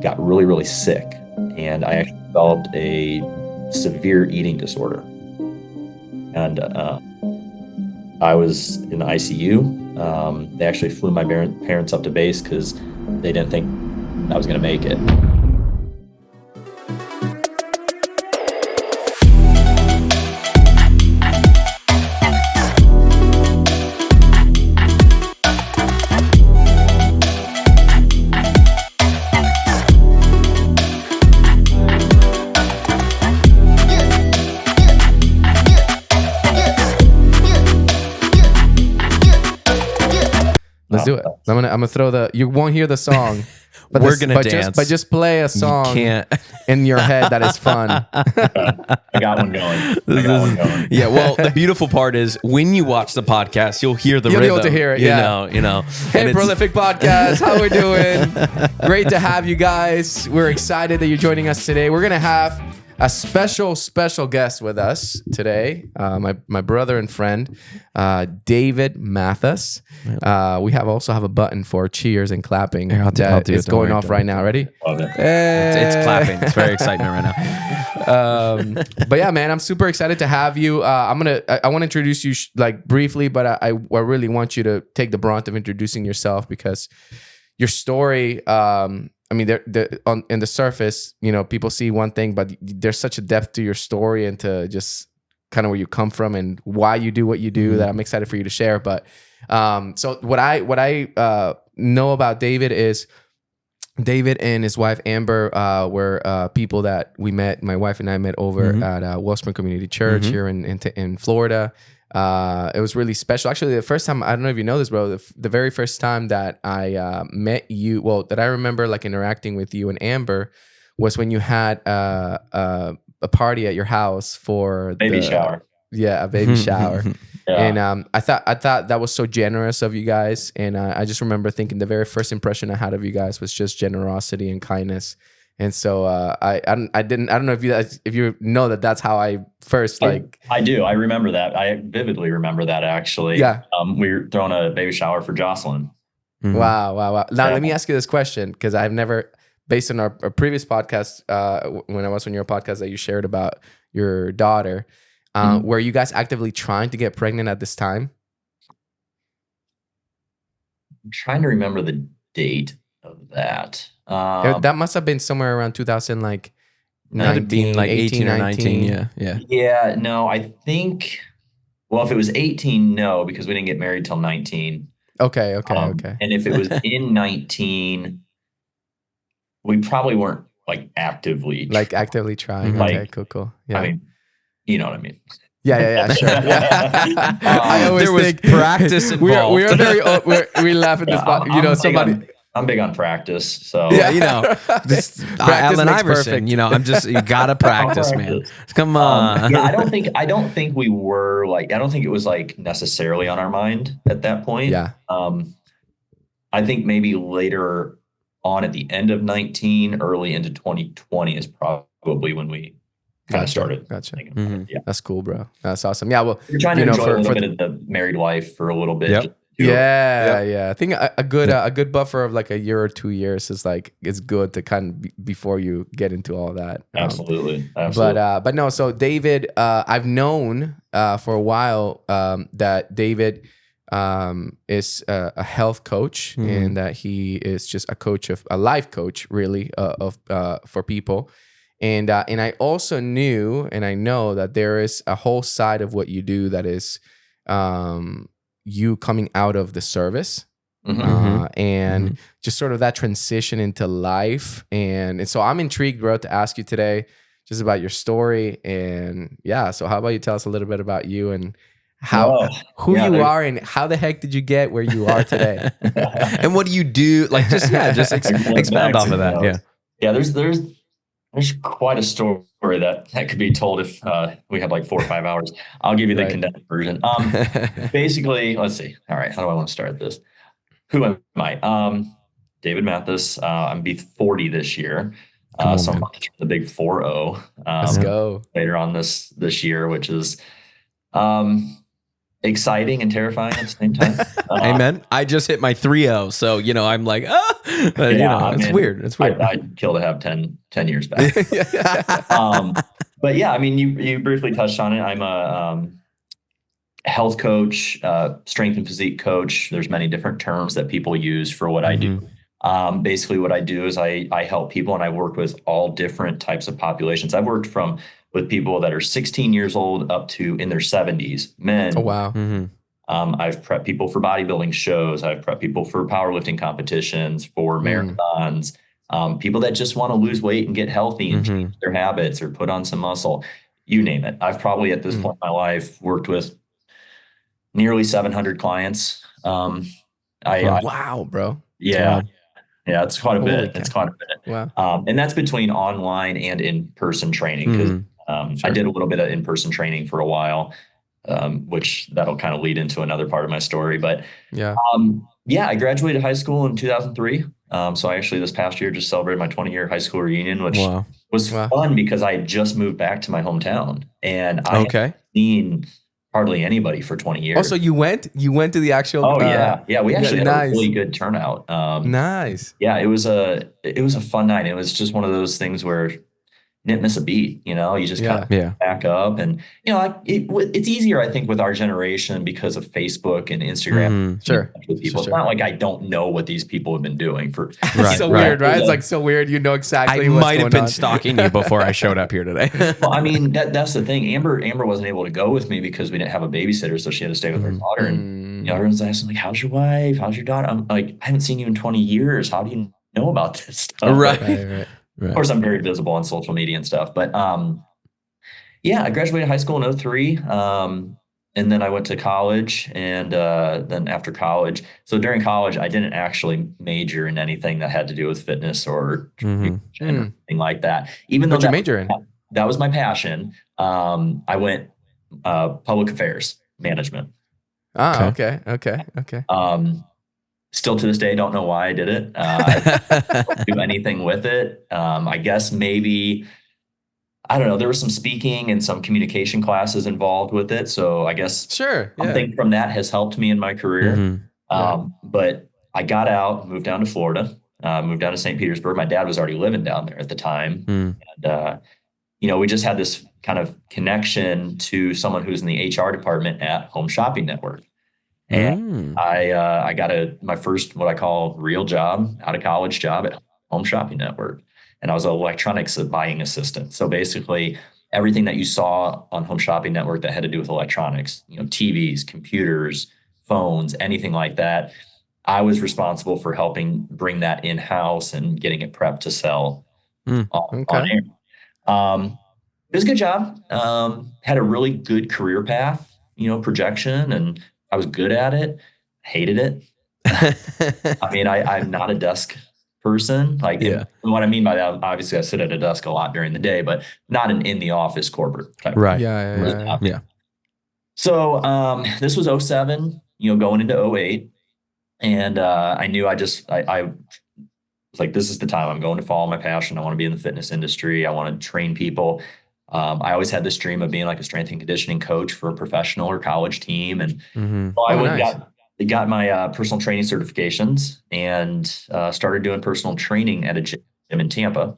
got really, really sick, and I actually developed a severe eating disorder. And I was in the ICU. They actually flew my parents up to base because they didn't think I was going to make it. Let's do it. I'm gonna throw the. You won't hear the song, but we're gonna dance. But just play a song You can't. in your head that is fun. I got one going. Yeah. Well, the beautiful part is when you watch the podcast, you'll hear the You'll be rhythm. able to hear it, yeah. You know. Hey, And it's- Prolific Podcast, how we doing? Great to have you guys. We're excited that you're joining us today. We're gonna have a special guest with us today. My brother and friend, David Mathas. We also have a button for cheers and clapping I'll do that it. is Don't going worry, off don't right worry. now. Ready? Love it. It's clapping. It's very excitement right now. But yeah, man, I'm super excited to have you. I want to introduce you briefly, but I really want you to take the brunt of introducing yourself because your story. I mean, in the surface, people see one thing, but there's such a depth to your story and to just kind of where you come from and why you do what you do that I'm excited for you to share. But so what I know about David is David and his wife Amber were people that we met. My wife and I met over at Wellspring Community Church here in Florida. It was really special. Actually, the first time, I don't know if you know this, bro, the very first time that I met you, that I remember like interacting with you and Amber was when you had a party at your house for Baby shower. Yeah, a baby shower. Yeah. And I thought that was so generous of you guys. And I just remember thinking the very first impression I had of you guys was just generosity and kindness. And so I don't know if you know that's how I first I do. I remember that. I vividly remember that actually. Yeah. We were throwing a baby shower for Jocelyn. Wow. Now let me ask you this question because I've never, based on our previous podcast, when I was on your podcast that you shared about your daughter, were you guys actively trying to get pregnant at this time? I'm trying to remember the date of that. That must have been somewhere around 2000, like 19, like 18 or 19. Yeah. Yeah, no, I think, well, if it was 18, no, because we didn't get married till 19. Okay. And if it was in 19, we probably weren't actively trying. Like, Okay, cool. Yeah. I mean, you know what I mean. Yeah, sure. Yeah. I always there was think practice involved. we are very we laugh at this. Somebody. I'm big on practice, so Yeah, this Allen makes Iverson. perfect. You gotta practice, man. Come on. Yeah, I don't think we were I don't think it was necessarily on our mind at that point. Yeah. I think maybe later on at the end of 19, early into 2020 is probably when we kind of started. Gotcha. Thinking about it. Yeah. That's cool, bro. That's awesome. Yeah. Well, You're trying to enjoy a little bit of the married life for a little bit. Yep. Yeah. I think a good buffer of a year or 2 years is it's good to kind of before you get into all that. Absolutely. But no. So David, I've known for a while that David is a health coach and that he is just a life coach, really, for people. And I also knew and I know that there is a whole side of what you do that is you coming out of the service and just sort of that transition into life. And so I'm intrigued, bro, to ask you today just about your story. And yeah, so how about you tell us a little bit about you and who you are and how the heck did you get where you are today? And what do you do? Just expand off of that. Yeah. Yeah, there's quite a story that could be told if we had 4 or 5 hours. I'll give you the condensed version. Basically, let's see. All right, how do I want to start this? Who am I? David Mathas. I'm be 40 this year. So I'm the big 4-0. Let's go. Later on this year, which is exciting and terrifying at the same time. Amen. I just hit my 3-0. So, I'm like, Yeah, it's weird. It's weird. I'd kill to have 10 years back. But yeah, I mean, you briefly touched on it. I'm a health coach, strength and physique coach. There's many different terms that people use for what I do. Basically, what I do is I help people, and I work with all different types of populations. I've worked with people that are 16 years old up to in their 70s, men. Oh, wow. I've prepped people for bodybuilding shows. I've prepped people for powerlifting competitions, for marathons, people that just want to lose weight and get healthy and change their habits or put on some muscle. You name it. I've probably at this point in my life worked with nearly 700 clients. Wow, bro. Yeah. Wow. Yeah, it's quite a Holy bit. It's cow. quite a bit. Wow. And that's between online and in-person training, because I did a little bit of in-person training for a while, which that'll kind of lead into another part of my story. But Yeah. I graduated high school in 2003. So I actually this past year just celebrated my 20-year high school reunion, which was fun because I had just moved back to my hometown, and I hadn't seen hardly anybody for 20 years. Also, you went to the actual. Oh yeah. We actually had a really good turnout. Nice. Yeah, it was a fun night. It was just one of those things where you didn't miss a beat. You just kind of back up, and it's easier, I think, with our generation because of Facebook and Instagram. Sure. With people, it's not like I don't know what these people have been doing for. So weird, right? It's like so weird. You know exactly. I might have been stalking you before I showed up here today. Well, I mean, that's the thing. Amber wasn't able to go with me because we didn't have a babysitter, so she had to stay with her daughter. And everyone's asking, like, "How's your wife? How's your daughter?" I'm like, "I haven't seen you in 20 years. How do you know about this stuff?" Right. Of course, I'm very visible on social media and stuff. But I graduated high school in 2003. And then I went to college, and then after college, so during college, I didn't actually major in anything that had to do with fitness or anything like that. Even What'd though you major in? That was my passion. I went public affairs management. Okay. Still to this day, don't know why I did it. I don't do anything with it. I guess maybe, I don't know, there was some speaking and some communication classes involved with it. So I guess something from that has helped me in my career. But I got out, moved down to Florida, moved down to St. Petersburg. My dad was already living down there at the time. And, we just had this kind of connection to someone who's in the HR department at Home Shopping Network. And I got my first, what I call real job, out of college job at Home Shopping Network. And I was an electronics buying assistant. So basically everything that you saw on Home Shopping Network that had to do with electronics, TVs, computers, phones, anything like that, I was responsible for helping bring that in-house and getting it prepped to sell on air. It was a good job. Had a really good career path, projection, and I was good at it. Hated it. I mean, I'm not a desk person. And what I mean by that, obviously I sit at a desk a lot during the day, but not an in the office corporate type. Right. Yeah. So this was 2007, going into 2008. And I knew I was like, this is the time. I'm going to follow my passion. I want to be in the fitness industry. I want to train people. I always had this dream of being like a strength and conditioning coach for a professional or college team. And so I went and got my personal training certifications and started doing personal training at a gym in Tampa.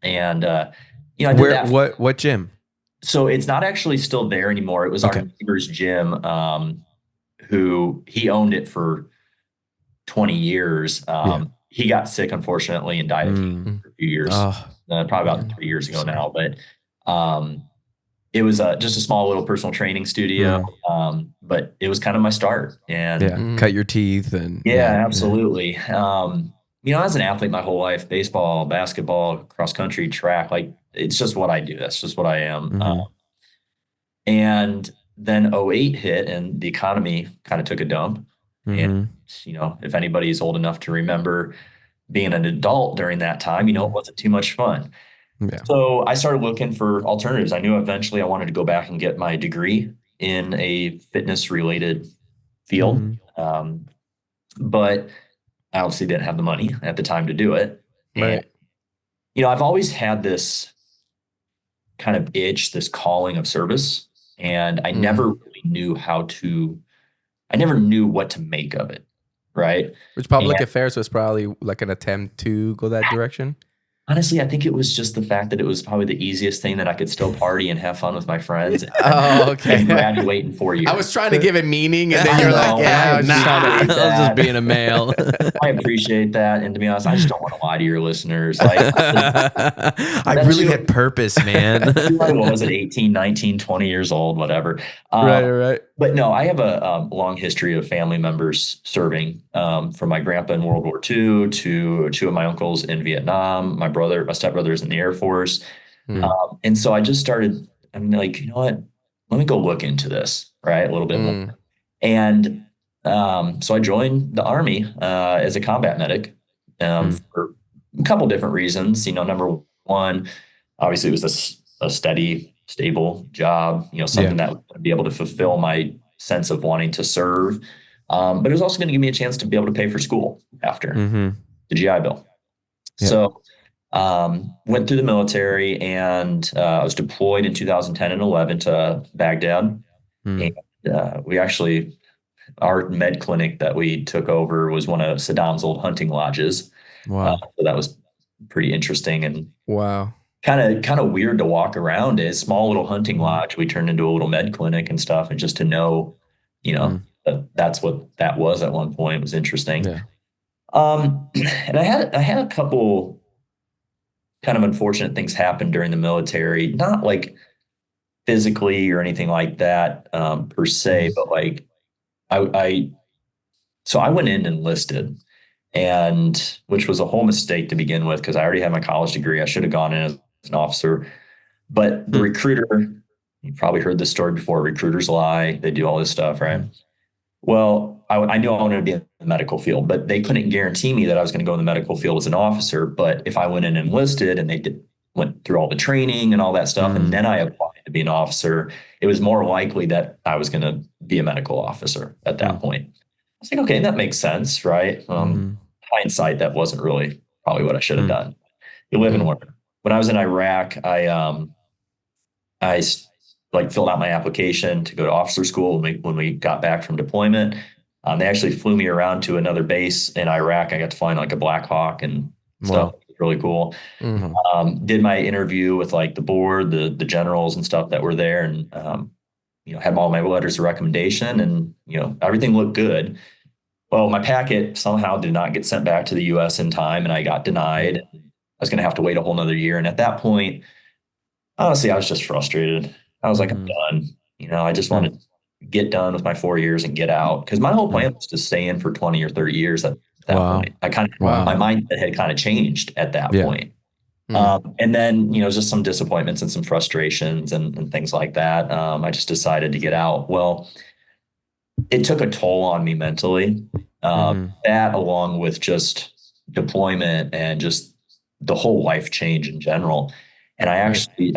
And, I did that. What gym? So it's not actually still there anymore. It was our neighbor's gym, who he owned it for 20 years. He got sick, unfortunately, and died of cancer for a few years, probably about 3 years ago now. But it was just a small little personal training studio. But it was kind of my start. And cut your teeth. And absolutely. As an athlete my whole life, baseball, basketball, cross country, track, like it's just what I do. That's just what I am. And then 2008 hit and the economy kind of took a dump. And, if anybody's old enough to remember being an adult during that time, it wasn't too much fun. So I started looking for alternatives. I knew eventually I wanted to go back and get my degree in a fitness related field. But I obviously didn't have the money at the time to do it. And, I've always had this kind of itch, this calling of service. and I never really knew I never knew what to make of it, right? Which And public affairs was probably like an attempt to go that direction. honestly, I think it was just the fact that it was probably the easiest thing that I could still party and have fun with my friends Oh, and okay. graduate in 4 years. I was trying to give it meaning, and then I you're know, like, yeah, I nah. I was just being a male. I appreciate that. And to be honest, I just don't want to lie to your listeners. Like, I that's really who, had purpose, man. who I was at 18, 19, 20 years old, whatever. Right. But no, I have a long history of family members serving, from my grandpa in World War II to two of my uncles in Vietnam. My stepbrother is in the Air Force. Mm. And so I just started, I'm like, you know what? Let me go look into this, right? A little bit Mm. more. And so I joined the Army as a combat medic for a couple different reasons. Number one, obviously, it was a steady, stable job, something that would be able to fulfill my sense of wanting to serve. But it was also going to give me a chance to be able to pay for school after the GI Bill. Yeah. So went through the military, and I was deployed in 2010 and 11 to Baghdad. And we actually, our med clinic that we took over was one of Saddam's old hunting lodges. Wow. So that was pretty interesting and Wow. kind of weird to walk around a small little hunting lodge. We turned into a little med clinic and stuff, and just to know, that's what that was at one point was interesting. Yeah. And I had a couple kind of unfortunate things happen during the military, not like physically or anything like that per se, but like so I went in and enlisted, and which was a whole mistake to begin with because I already had my college degree. I should have gone in as an officer, but the recruiter, you probably heard this story before. Recruiters lie. They do all this stuff, right? Well, I knew I wanted to be in the medical field, but they couldn't guarantee me that I was going to go in the medical field as an officer. But if I went in and enlisted and went through all the training and all that stuff, and then I applied to be an officer, it was more likely that I was going to be a medical officer at that point. I was like, okay, that makes sense, right? Hindsight, that wasn't really probably what I should have done. You live and learn. When I was in Iraq, I like filled out my application to go to officer school when we got back from deployment. They actually flew me around to another base in Iraq. I got to fly in like a Black Hawk and stuff. It was really cool. Did my interview with like the board, the generals and stuff that were there, and had all my letters of recommendation, and everything looked good. Well, my packet somehow did not get sent back to the U.S. in time, and I got denied. I was going to have to wait a whole nother year. And at that point, honestly, I was just frustrated. I was like, I'm done. I just wanted to get done with my 4 years and get out, because my whole plan was to stay in for 20 or 30 years at that point. My mindset had kind of changed at that point. And then, just some disappointments and some frustrations and things like that. I just decided to get out. Well, it took a toll on me mentally. That, along with just deployment and just the whole life change in general. And I actually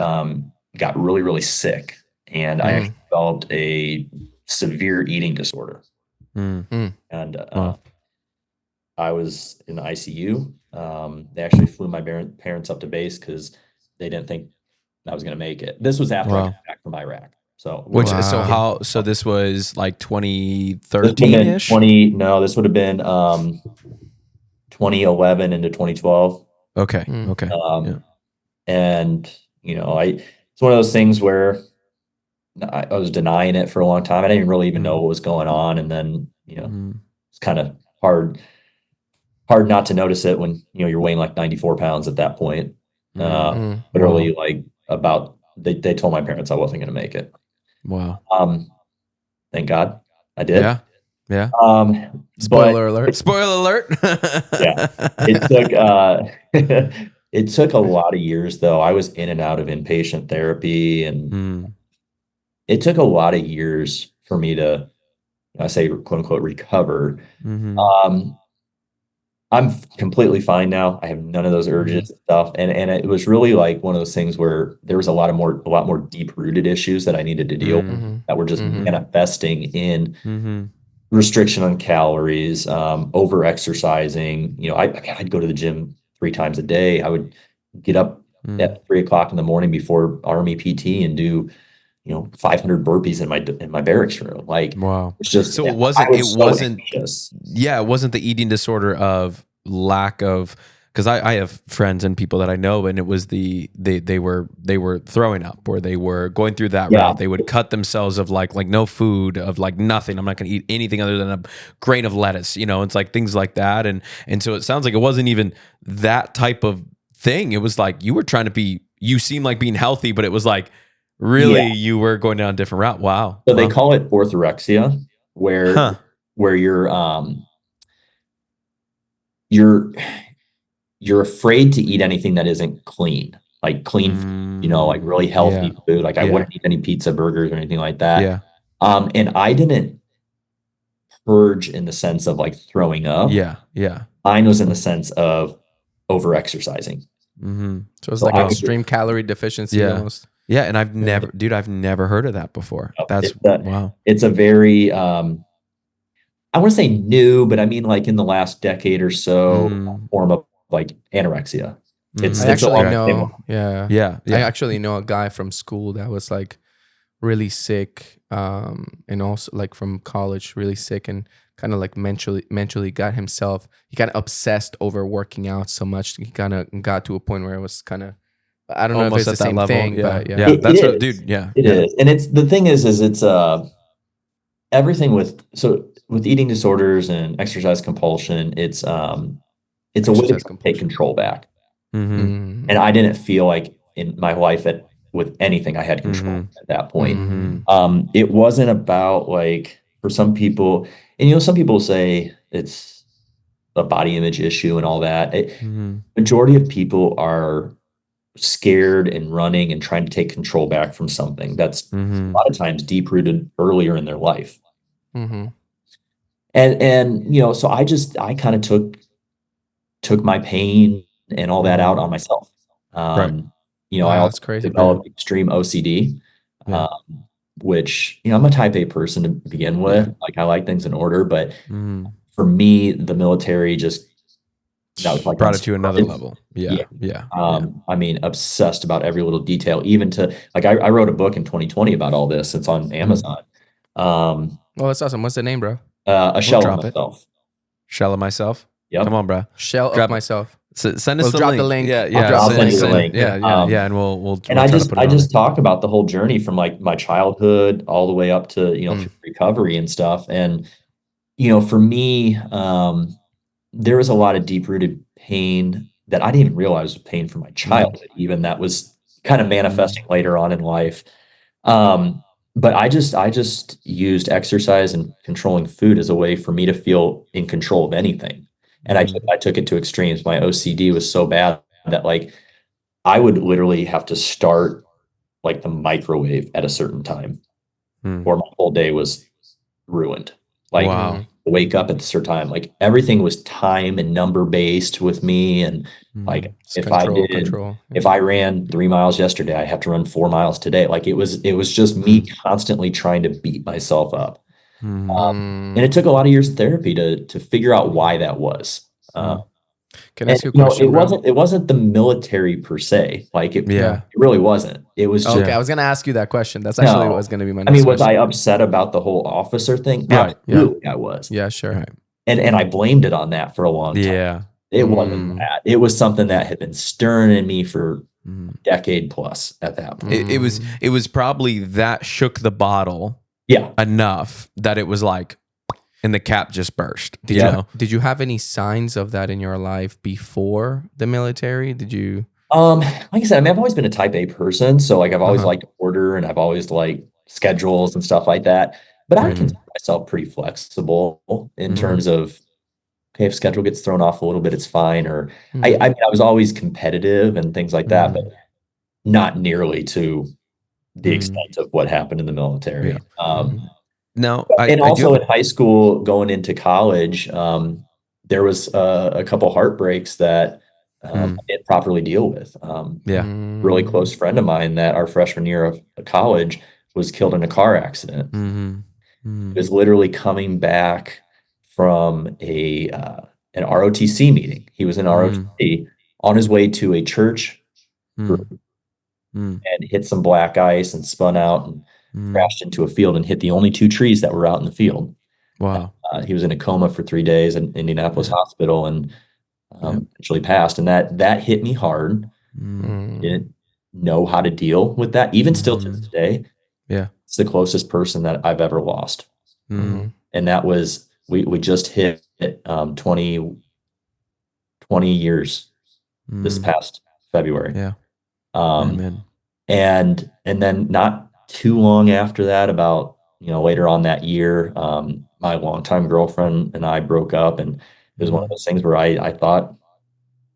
got really, really sick, and I actually developed a severe eating disorder. And I was in the ICU. They actually flew my parents up to base because they didn't think I was going to make it. This was after I got back from Iraq. So so this was like 2013-ish? This would have been 2011 into 2012. Okay. And it's one of those things where I was denying it for a long time. I didn't really even know what was going on. And then, it's kind of hard not to notice it when, you're weighing like 94 pounds at that point. Literally like they told my parents I wasn't going to make it. Wow. Thank God I did. Yeah. Spoiler alert. Yeah. It took a lot of years, though. I was in and out of inpatient therapy, and it took a lot of years for me to, I say, quote unquote, recover. I'm completely fine now. I have none of those urges and stuff. And it was really like one of those things where there was a lot more deep rooted issues that I needed to deal with that were just manifesting in restriction on calories, over exercising. I'd go to the gym 3 times a day. I would get up at 3 o'clock in the morning before Army PT and do 500 burpees in my barracks room. Like, Wow. it's just, So I it was so wasn't, anxious. yeah, it wasn't the eating disorder of lack of, because I have friends and people that I know, and it was they were throwing up, or they were going through that Yeah. route. They would cut themselves of like no food, of like nothing. I'm not going to eat anything other than a grain of lettuce. It's like things like that. And so it sounds like it wasn't even that type of thing. It was like you seem like being healthy, but it was like really Yeah. you were going down a different route. Wow. So they call it orthorexia, where Huh. where you're afraid to eat anything that isn't clean, like clean food, like really Yeah. healthy food. Like I Yeah. wouldn't eat any pizza, burgers, or anything like that. Yeah. And I didn't purge in the sense of like throwing up. Yeah. Yeah. Mine was in the sense of over exercising. Mm-hmm. So it's So like I an would, extreme calorie deficiency Yeah. almost. Yeah. And I've never heard of that before. That's wow. it's a very, I want to say new, but I mean like in the last decade or so, form of like anorexia. Mhm. I It's actually along the same know, line. yeah. Yeah. I Yeah. actually know a guy from school that was like really sick, and also like from college, really sick, and kind of like mentally got himself. He kind of obsessed over working out so much. He kind of got to a point where it was kind of. I don't know if Almost it's at the that same level. thing, Yeah. but yeah. Yeah. It That's what, is. dude. Yeah. It Yeah. is. And it's the thing is it's everything with eating disorders and exercise compulsion, it's a way to Exercise take compulsion. control back. Mm-hmm. Mm. And I didn't feel like in my life with anything I had control Mm-hmm. at that point. Mm-hmm. It wasn't about like for some people, and some people say it's a body image issue and all that. Mm-hmm. Majority of people are scared and running and trying to take control back from something that's a Mm-hmm. lot of times deep rooted earlier in their life. Mm-hmm. And so I kind of took my pain and all that out on myself. Right. I Wow, also that's crazy. developed extreme OCD, Yeah. which I'm a type A person to begin with. Yeah. Like I like things in order, but Mm-hmm. for me, the military just that was like on Brought it to another steroids. level. Yeah. Yeah. Yeah. Yeah. I mean, obsessed about every little detail, even to like I wrote a book in 2020 about all this. It's on Amazon. Um, Oh, that's awesome. What's the name, bro? a We'll shell of drop it. myself. Shell of myself. Yep. Come on, bro. Shell Drop of it. myself. Send us We'll the drop link. the link. Yeah. I'll Yeah. drop I'll the send link. you the link. Yeah. Yeah. Yeah. And we'll And try to put it I on just there. talk about the whole journey from like my childhood all the way up to through recovery and stuff. And for me, there was a lot of deep rooted pain that I didn't even realize was pain from my childhood, even that was kind of manifesting later on in life. But I just used exercise and controlling food as a way for me to feel in control of anything. And I took it to extremes. My OCD was so bad that like I would literally have to start like the microwave at a certain time, or my whole day was ruined. Like Wow. wake up at a certain time. Like everything was time and number based with me. And like It's if control. if I ran 3 miles yesterday, I have to run 4 miles today. Like it was just me constantly trying to beat myself up. And it took a lot of years of therapy to figure out why that was. Can I And ask you a question, it bro? wasn't the military per se. Like Yeah. it really wasn't. It was just Okay, I was gonna ask you that question. That's actually what was gonna be my I next mean, was I question. upset about the whole officer thing? Right. Absolutely, I was. Yeah, sure. Right. And I blamed it on that for a long time. Yeah. It wasn't that. It was something that had been stirring in me for a decade plus at that point. It was probably that shook the bottle Yeah. enough that it was like, and the cap just burst. Did you have any signs of that in your life before the military? Did you? Like I said, I mean, I've always been a type A person, so like I've always liked to order and I've always liked schedules and stuff like that. But I consider myself pretty flexible in terms of, okay, if schedule gets thrown off a little bit, it's fine. Or I mean, I was always competitive and things like that, but not nearly to the extent of what happened in the military. Now, And I also do. in high school, going into college, there was a couple heartbreaks that I didn't properly deal with. Yeah. Really close friend of mine that our freshman year of college was killed in a car accident. He was literally coming back from an ROTC meeting. He was in ROTC on his way to a church group and hit some black ice and spun out and crashed into a field and hit the only 2 trees that were out in the field. Wow. He was in a coma for 3 days in Indianapolis Yeah. hospital and Yeah. actually passed. And that hit me hard. Didn't know how to deal with that. Even still to this day, Yeah. it's the closest person that I've ever lost. Mm. And that was, we just hit 20 years this past February. Yeah. Um, Amen. and then not too long after that, about, later on that year, my longtime girlfriend and I broke up, and it was one of those things where I thought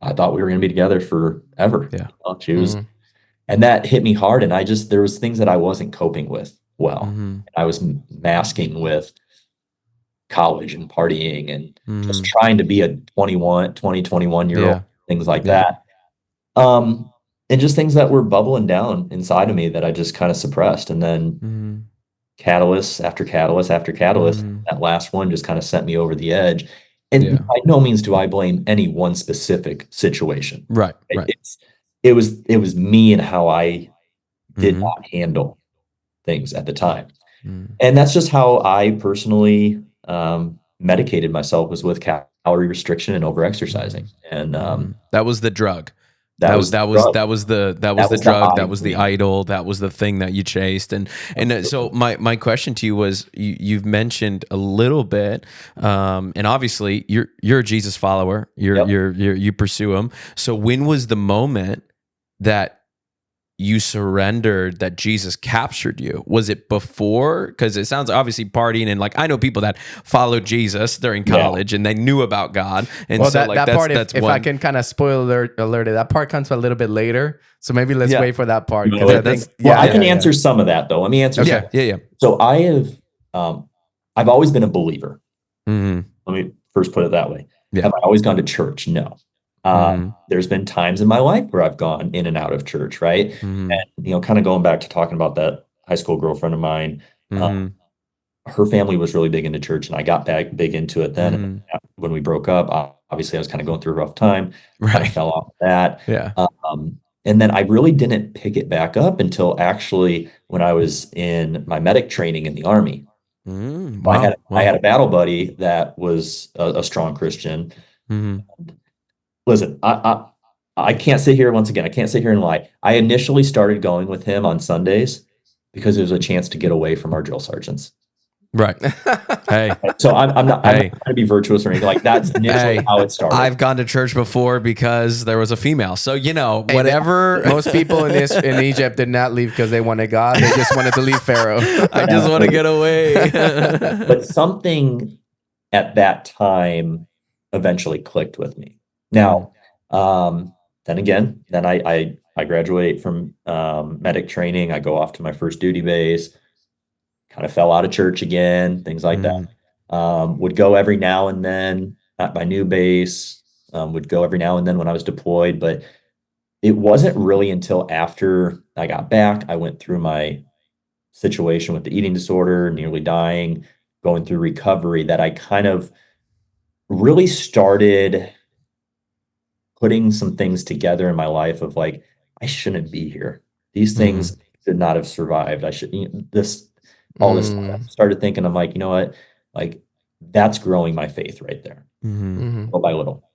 we were going to be together forever. Yeah. She was, and that hit me hard. And there was things that I wasn't coping with well. I was masking with college and partying and just trying to be a 21 year old, things like that. And just things that were bubbling down inside of me that I just kind of suppressed. And then catalyst after catalyst after catalyst, that last one just kind of sent me over the edge. And by no means do I blame any one specific situation. Right. It was me and how I did not handle things at the time. And that's just how I personally medicated myself, was with calorie restriction and overexercising. And that was the drug. That was the drug, high that was the for me. idol, that was the thing that you chased. And so my question to you was, you've mentioned a little bit, and obviously you're a Jesus follower, you pursue him. So when was the moment that you surrendered, that Jesus captured you? Was it before? Because it sounds, obviously, partying, and like, I know people that followed Jesus during college and they knew about God. And well, so that part, if I can kind of spoil alert it, that part comes a little bit later. So maybe let's wait for that part. I can answer some of that though. Let me answer. Yeah. So I've always been a believer. Let me first put it that way. Yeah. Have I always gone to church? No. There's been times in my life where I've gone in and out of church, right? And, kind of going back to talking about that high school girlfriend of mine, her family was really big into church, and I got back big into it then. And when we broke up, obviously I was kind of going through a rough time. I fell off that. Yeah. And then I really didn't pick it back up until actually when I was in my medic training in the Army. Wow. I had a battle buddy that was a strong Christian. Listen, I can't sit here, once again, I can't sit here and lie. I initially started going with him on Sundays because it was a chance to get away from our drill sergeants. Right. Hey. So I'm not trying to be virtuous or anything. Like, that's initially how it started. I've gone to church before because there was a female. So, whatever. Most people in Egypt did not leave because they wanted God. They just wanted to leave Pharaoh. I just want to get away. But something at that time eventually clicked with me. Now, then I graduate from medic training. I go off to my first duty base. Kind of fell out of church again, things like that. Would go every now and then at my new base. Would go every now and then when I was deployed, but it wasn't really until after I got back, I went through my situation with the eating disorder, nearly dying, going through recovery, that I kind of really started putting some things together in my life of like, I shouldn't be here. These things should not have survived. I should, all this stuff. I started thinking, I'm like, you know what? Like, that's growing my faith right there, little by little.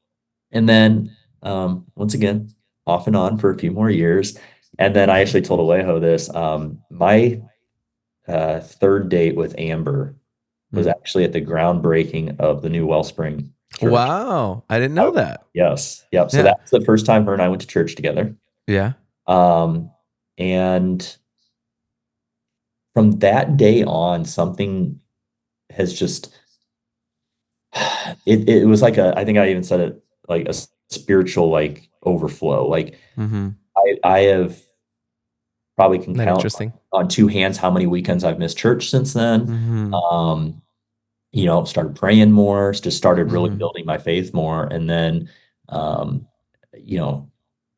And then, once again, off and on for a few more years. And then I actually told Alejo this. My third date with Amber was actually at the groundbreaking of the new Wellspring Church. Wow. I didn't know that. Yes. Yep. So that's the first time her and I went to church together. Yeah. And from that day on, something has just, it was like I think I even said it, like a spiritual, like, overflow. Like, I have probably can count on 2 hands how many weekends I've missed church since then. Started praying more, just started really building my faith more. And then,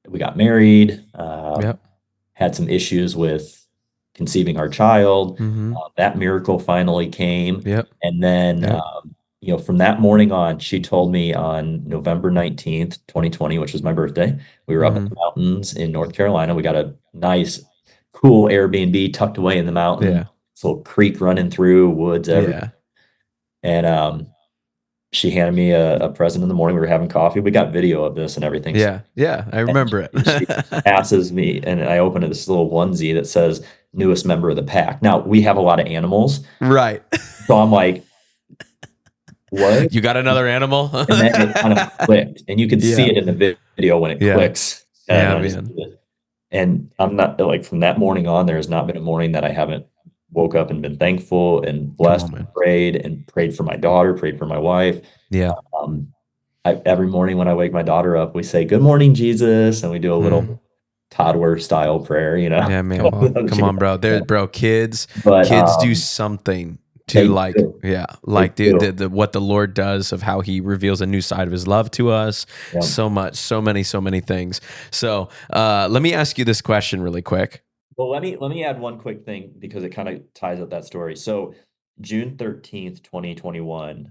we got married, had some issues with conceiving our child. That miracle finally came. And then, from that morning on, she told me on November 19th, 2020, which was my birthday, we were up in the mountains in North Carolina. We got a nice, cool Airbnb tucked away in the mountain. this little creek running through woods everywhere. Yeah. And she handed me a present in the morning. We were having coffee. We got video of this and everything. Yeah. Yeah. I remember it. She passes me, and I open this little onesie that says newest member of the pack. Now, we have a lot of animals. Right. So I'm like, what? You got another animal? And then it kind of clicked. And you can see Yeah. it in the video when it Yeah. clicks. Yeah, And man. and I'm not like, from that morning on, there has not been a morning that I haven't woke up and been thankful and blessed man. and prayed for my daughter, prayed for my wife. Yeah. Um, every morning when I wake my daughter up, we say, "Good morning, Jesus," and we do a little toddler style prayer, you know. Yeah, man. Come on, bro. Kids But do something to they like, do. like They do. the what the Lord does of how he reveals a new side of his love to us. Yeah. So much, so many things. So let me ask you this question really quick. Well, let me add one quick thing because it kind of ties up that story. So June 13th, 2021,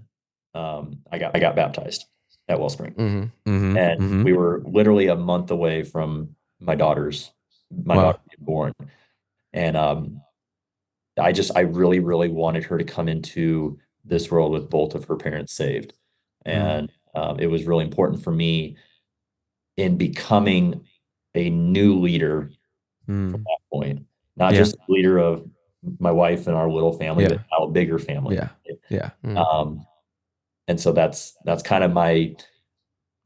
I got baptized at Wellspring. And we were literally a month away from my daughter being born. And I really, really wanted her to come into this world with both of her parents saved. And it was really important for me in becoming a new leader from that point. Not just a leader of my wife and our little family, but now a bigger family. Yeah. And so that's kind of my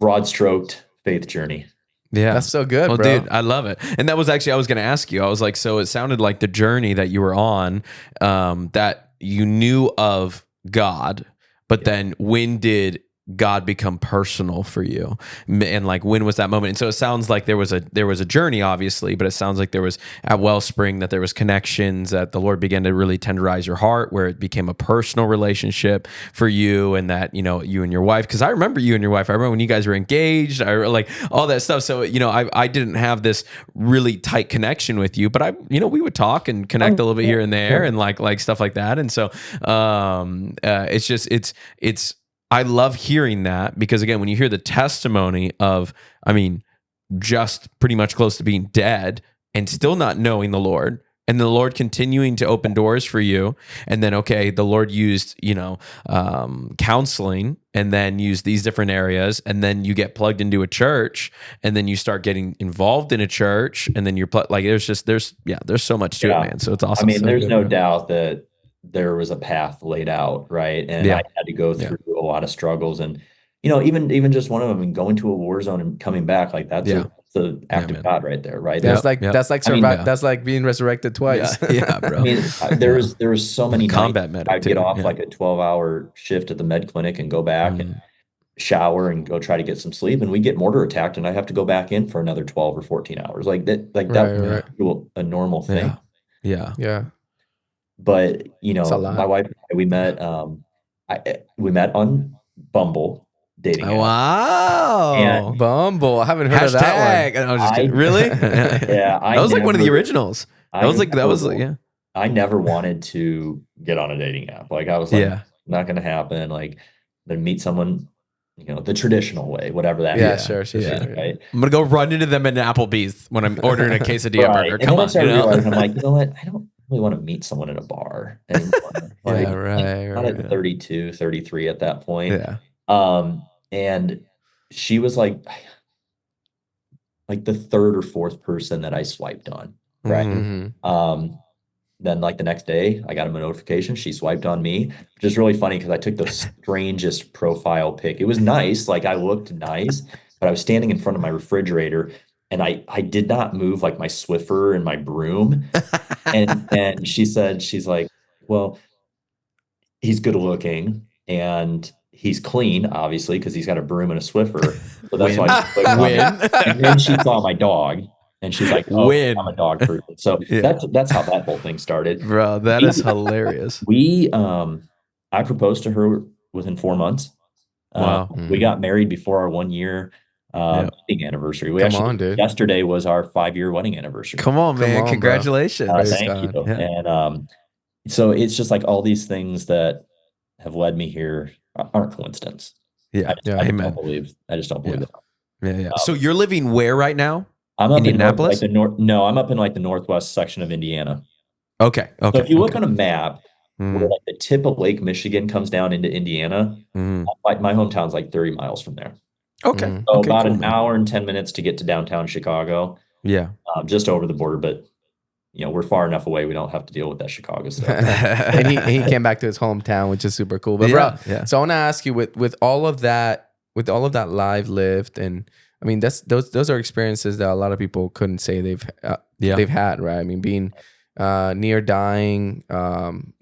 broad stroked faith journey. Yeah. That's so good, well, bro. Dude, I love it. And that was actually, I was going to ask you, I was like, so it sounded like the journey that you were on, that you knew of God, but then when did God become personal for you? And like, when was that moment? And so it sounds like there was a journey, obviously, but it sounds like there was at Wellspring that there was connections, that the Lord began to really tenderize your heart, where it became a personal relationship for you, and that, you know, you and your wife, because I remember you and your wife, I remember when you guys were engaged, I like all that stuff. So, you know, I didn't have this really tight connection with you, but we would talk and connect a little bit here and there, and like stuff like that. And so it's just, it's I love hearing that, because again, when you hear the testimony of, I mean, just pretty much close to being dead and still not knowing the Lord, and the Lord continuing to open doors for you, and then, okay, the Lord used, counseling, and then used these different areas, and then you get plugged into a church, and then you start getting involved in a church, and then you're like, there's so much to it, man. So it's awesome. I mean, so there's good, no bro. doubt that there was a path laid out, right? And I had to go through a lot of struggles, and even just one of them, and going to a war zone and coming back, like that's an act of God right there, right? That's that's like being resurrected twice. Yeah, bro. I mean, there was so many combat nights medic I'd get too, off yeah. like a 12-hour shift at the med clinic and go back and shower and go try to get some sleep, and we get mortar attacked, and I have to go back in for another 12 or 14 hours. Like that, was a normal thing. Yeah. But It's a lot. my wife and I, we met on Bumble dating app. Wow. And Bumble. I haven't heard of that Hashtag. one. I was just kidding. Really? Yeah, that was like one of the originals. I never wanted to get on a dating app. Like, I was like, not going to happen. Like, then meet someone, the traditional way, whatever that Yeah, is. sure. I'm Right? gonna go run into them in Applebee's when I'm ordering a quesadilla Right. burger. And Come once on, I realized, I'm like, you know what? I don't really want to meet someone in a bar anymore. Like, not at 32, 33 at that point. Yeah. And she was like the third or fourth person that I swiped on. Right. Mm-hmm. Then like the next day I got a notification. She swiped on me, which is really funny because I took the strangest profile pic. It was nice. Like, I looked nice, but I was standing in front of my refrigerator, and I did not move like my Swiffer and my broom. And she's like, well, he's good looking and he's clean, obviously, because he's got a broom and a Swiffer. So that's why she clicked on it. And then she saw my dog, and she's like, "Oh, I'm a dog person." So that's how that whole thing started. Bro, that is hilarious. I proposed to her within 4 months. Wow. We got married before our 1 year wedding anniversary. Yesterday was our 5-year wedding anniversary. Come on, man. Congratulations. Thank you. Yeah. And so it's just like all these things that have led me here aren't coincidence. Yeah. I just don't believe that. Yeah. So you're living where right now? I'm up Indianapolis? in I'm up in like the northwest section of Indiana. Okay. So Okay. if you look Okay. on a map where Mm, like the tip of Lake Michigan comes down into Indiana, mm. like my hometown's like 30 miles from there. Okay. Mm. So Okay. about Cool, an man. hour and 10 minutes to get to downtown Chicago, Yeah. just over the border, but we're far enough away. We don't have to deal with that Chicago stuff. And he came back to his hometown, which is super cool. But bro, Yeah. Yeah. so I want to ask you with all of that, live lived, and I mean those are experiences that a lot of people couldn't say Yeah. they've had, right? I mean, being near dying,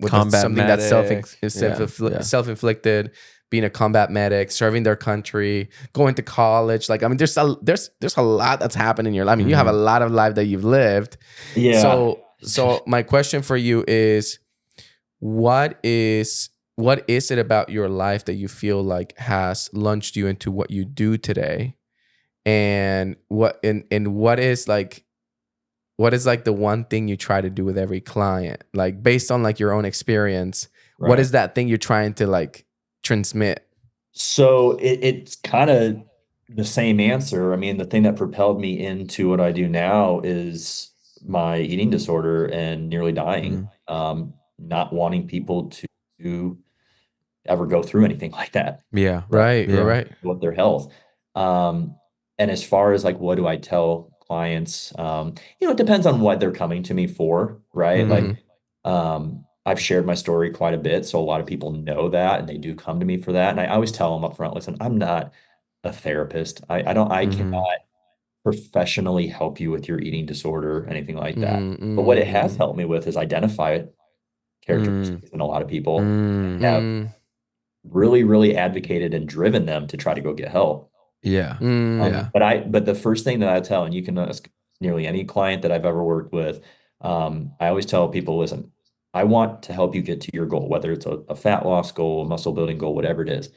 with Combat something that's medic. Yeah. Yeah. self inflicted, being a combat medic, serving their country, going to college. Like, I mean, there's a lot that's happened in your life. I mean, you have a Mhm. lot of life that you've lived. Yeah. So my question for you is, what is it about your life that you feel like has launched you into what you do today? And what is like the one thing you try to do with every client? Like, based on like your own experience, what Right. is that thing you're trying to like transmit? So it's kind of the same answer. I mean, the thing that propelled me into what I do now is my eating disorder and nearly dying. Mm. Not wanting people to ever go through anything like that, Yeah. right? Right, Yeah. right. With their health. Um, and as far as like what do I tell clients, it depends on what they're coming to me for, right? Like, Mhm. Mm-hmm. I've shared my story quite a bit, so a lot of people know that and they do come to me for that. And I always tell them up front, listen, I'm not a therapist. I Mhm. cannot professionally help you with your eating disorder, anything like that. But what it has Mm-hmm. helped me with is identify Mm. characteristics in a lot of people Mm. and have Mm-hmm. really, really advocated and driven them to try to go get help. Yeah. Mm-hmm. Yeah. But the first thing that I tell, and you can ask nearly any client that I've ever worked with, I always tell people, listen, I want to help you get to your goal, whether it's a fat loss goal, a muscle building goal, whatever it is.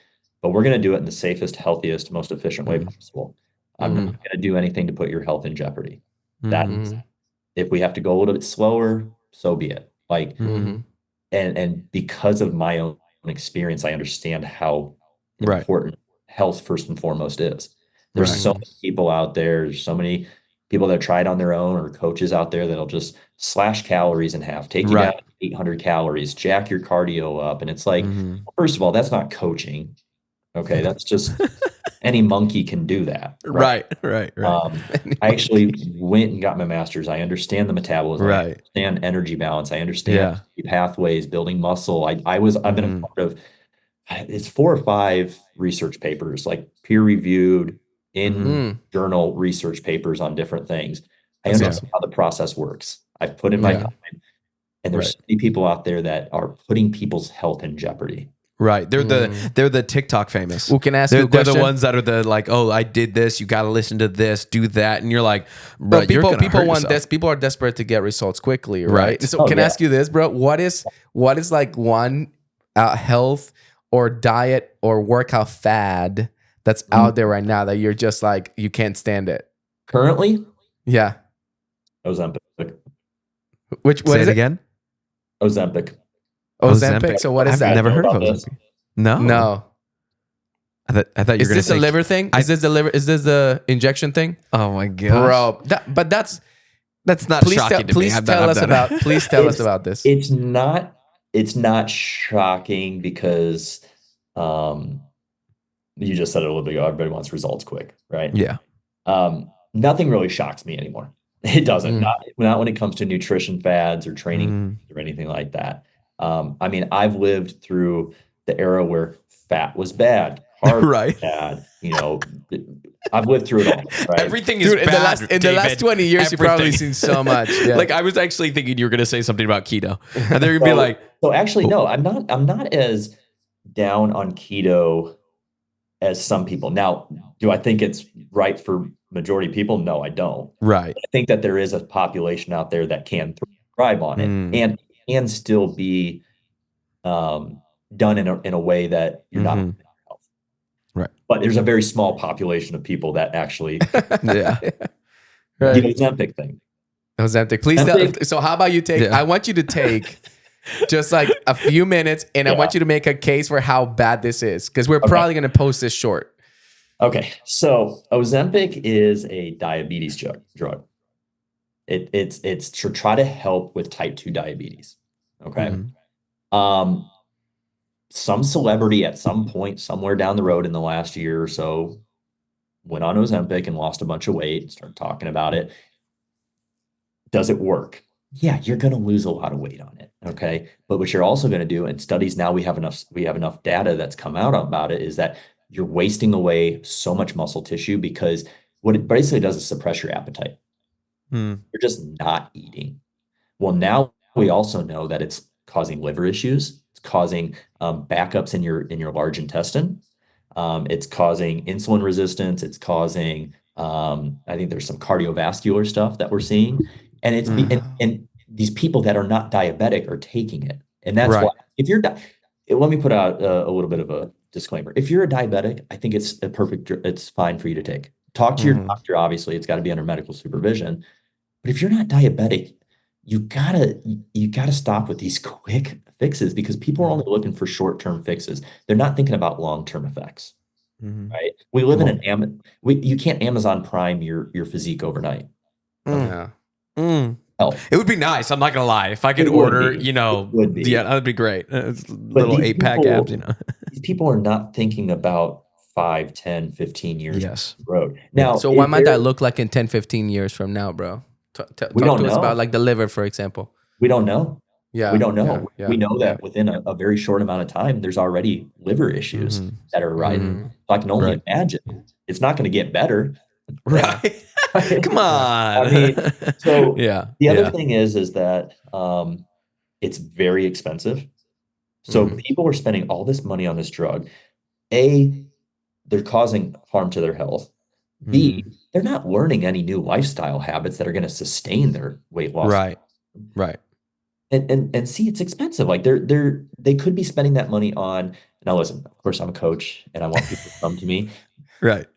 But we're going to do it in the safest, healthiest, most efficient way Mhm. possible. I'm not Mm-hmm. going to do anything to put your health in jeopardy. That Mhm. Mm-hmm. if we have to go a little bit slower, so be it. Like, Mhm. and because of my own experience, I understand how Right. important health first and foremost is. There's Right. so Mm-hmm. many people out there, there's so many people that try it on their own or coaches out there that'll just slash calories in half, take you down Right. to 800 calories, jack your cardio up. And it's like, Mhm. first of all, that's not coaching. Okay. That's just any monkey can do that. Right. Right. Right. Right. I actually went and got my master's. I understand the metabolism. I Right. understand energy balance. I understand Yeah. pathways, building muscle. I've been a Mhm. part of it's 4 or 5 research papers, like peer reviewed in Mhm. Mm. journal research papers on different things. I That's Yeah. understand awesome. how the process works. I've put in my Yeah. Yeah. time, and there's Right. so many people out there that are putting people's health in jeopardy. Right. Mm. They're the TikTok famous. Who can ask you a They're the question? ones that are the like, oh, I did this. You got to listen to this, do that, and you're like, bro, Bro, you're gonna people hurt want yourself. this. People are desperate to get results quickly, right? Right. So, Oh can I yeah. ask you this, bro? What is like one health or diet or workout fad that's out there right now that you're just like you can't stand it? Currently, Yeah. Ozempic. What Say is it it? again. Ozempic. Ozempic. So what is I've You guys that? never know heard of about this? Ozempic. No. No. I thought you Is were gonna this a say liver thing? I- Is this the liver? Is this the injection thing? Oh my gosh, Bro, but that's not please shocking to me. please I've tell done, us I've done. about please tell us It's about this. it's not shocking because um you just said it a little bit ago. Everybody wants results quick, right? Yeah. Nothing really shocks me anymore. It doesn't. Mm. Not when it comes to nutrition fads or training Mm. or anything like that. I mean, I've lived through the era where fat was bad, carbs Right. were bad. I've lived through it all, right? Everything is Dude, in bad. the last David. 20 years, you've probably Everything. seen so much. Yeah. Like I was actually thinking you were gonna say something about keto, and they're gonna be So, like, so actually, no, I'm not as down on keto as some people. Now, do I think it's right for majority of people? No, I don't. right. I think that there is a population out there that can thrive on it Mm. and can still be um, done in a way that you're not Mhm. health. Right. But there's a very small population of people that actually Yeah. the Right. Ozempic thing. Ozempic. Please tell. Ozempic, So how about you take? Yeah. I want you to take just like a few minutes, and I yeah. want you to make a case for how bad this is, because we're Okay. probably going to post this short. Okay. So Ozempic is a diabetes drug. It's to try to help with type 2 diabetes. Okay. Um, some celebrity at some point somewhere down the road in the last year or so went on Ozempic and lost a bunch of weight, started talking about it. Does it work? Yeah, you're going to lose a lot of weight on it. Okay. But what you're also going to do, and studies now we have enough data that's come out about it, is that you're wasting away so much muscle tissue because what it basically does is suppress your appetite. Mm. You're just not eating. Well, now we also know that it's causing liver issues. It's causing backups in your large intestine. It's causing insulin resistance. It's causing I think there's some cardiovascular stuff that we're seeing, and and these people that are not diabetic are taking it, and that's why Right. if you're let me put out a little bit of a disclaimer. If you're a diabetic, I think it's fine for you to take. Talk to your Mhm. doctor. Obviously, it's got to be under medical supervision. But if you're not diabetic, you gotta stop with these quick fixes because people are only looking for short-term fixes. They're not thinking about long-term effects, Mhm. right? We live in Well, an you can't Amazon Prime your physique overnight. Okay. mm, Yeah. mm. Health. It would be nice. I'm not gonna lie. If I could It would order, be. It would yeah, be. that'd be great. But Little 8-pack abs. these people are not thinking about 5, 10, 15 years down Yes. the road. Yes. Now, So what is might there that look like in 10, 15 years from now, bro? we Talk don't to us about know. like the liver, for example. We don't know. We Yeah, don't yeah, know. We yeah, know yeah. that within a very short amount of time, there's already liver issues Mhm. that are arising. Mm, So I can only Right. imagine it's not going to get better, yeah, Right. right? Come yeah. on. I mean, so Yeah. the other Yeah. thing is that it's very expensive. So Mm, people are spending all this money on this drug. A, they're causing harm to their health. B, Mhm. they're not learning any new lifestyle habits that are going to sustain their weight loss. Right. Right. And see, it's expensive. Like they could be spending that money on. Now, listen, of course, I'm a coach and I want people to come to me, Right.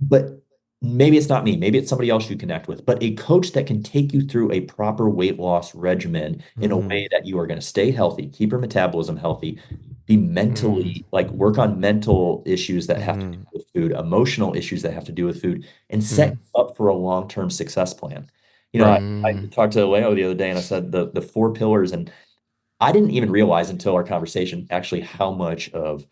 but maybe it's not me. Maybe it's somebody else you connect with. But a coach that can take you through a proper weight loss regimen in a way Mhm. that you are going to stay healthy, keep your metabolism healthy, be mm, mentally like work on mental issues that have to do Mhm. with food, emotional issues that have to do with food, and set mm, you up for a long-term success plan. Right. I mm, talked to Alejo the other day and I said the four pillars, and I didn't even realize until our conversation actually how much of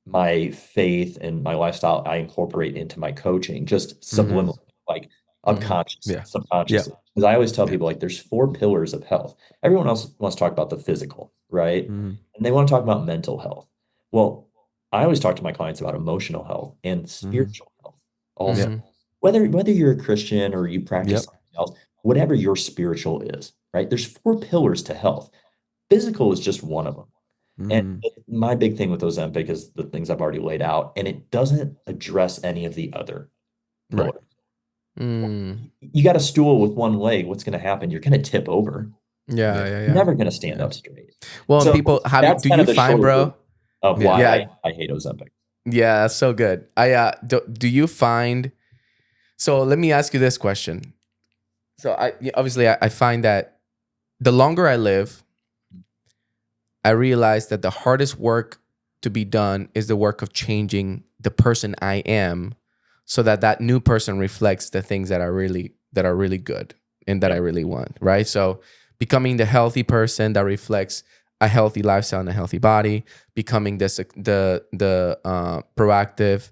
my faith and my lifestyle I incorporate into my coaching, just mhm, subliminally, like mhm. unconscious, Yeah. Yeah. subconsciously. Because I always tell Yeah. people like there's four pillars of health. Everyone else wants to talk about the physical, right? Mhm. And they want to talk about mental health. Well, I always talk to my clients about emotional health and Mhm. spiritual health also. Yeah. Mhm. Whether you're a Christian or you practice Yep. something else, whatever your spiritual is, right? There's four pillars to health. Physical is just one of them. And Mhm. my big thing with Ozempic is the things I've already laid out, and it doesn't address any of the other Right. pillars. Mm. You got a stool with one leg, what's going to happen? You're going to tip over. Yeah, Yeah. yeah, You're yeah. never going to stand Yeah. up straight. Well, and So people have you that's do kind you of the find, short bro? of Yeah. why Yeah, I hate Ozempic. yeah, that's so good. Do you find so let me ask you this question. So obviously I find that the longer I live, I realize that the hardest work to be done is the work of changing the person I am so that that new person reflects the things that are really good and that I Yep. really want, right? So becoming the healthy person that reflects a healthy lifestyle and a healthy body, becoming the proactive,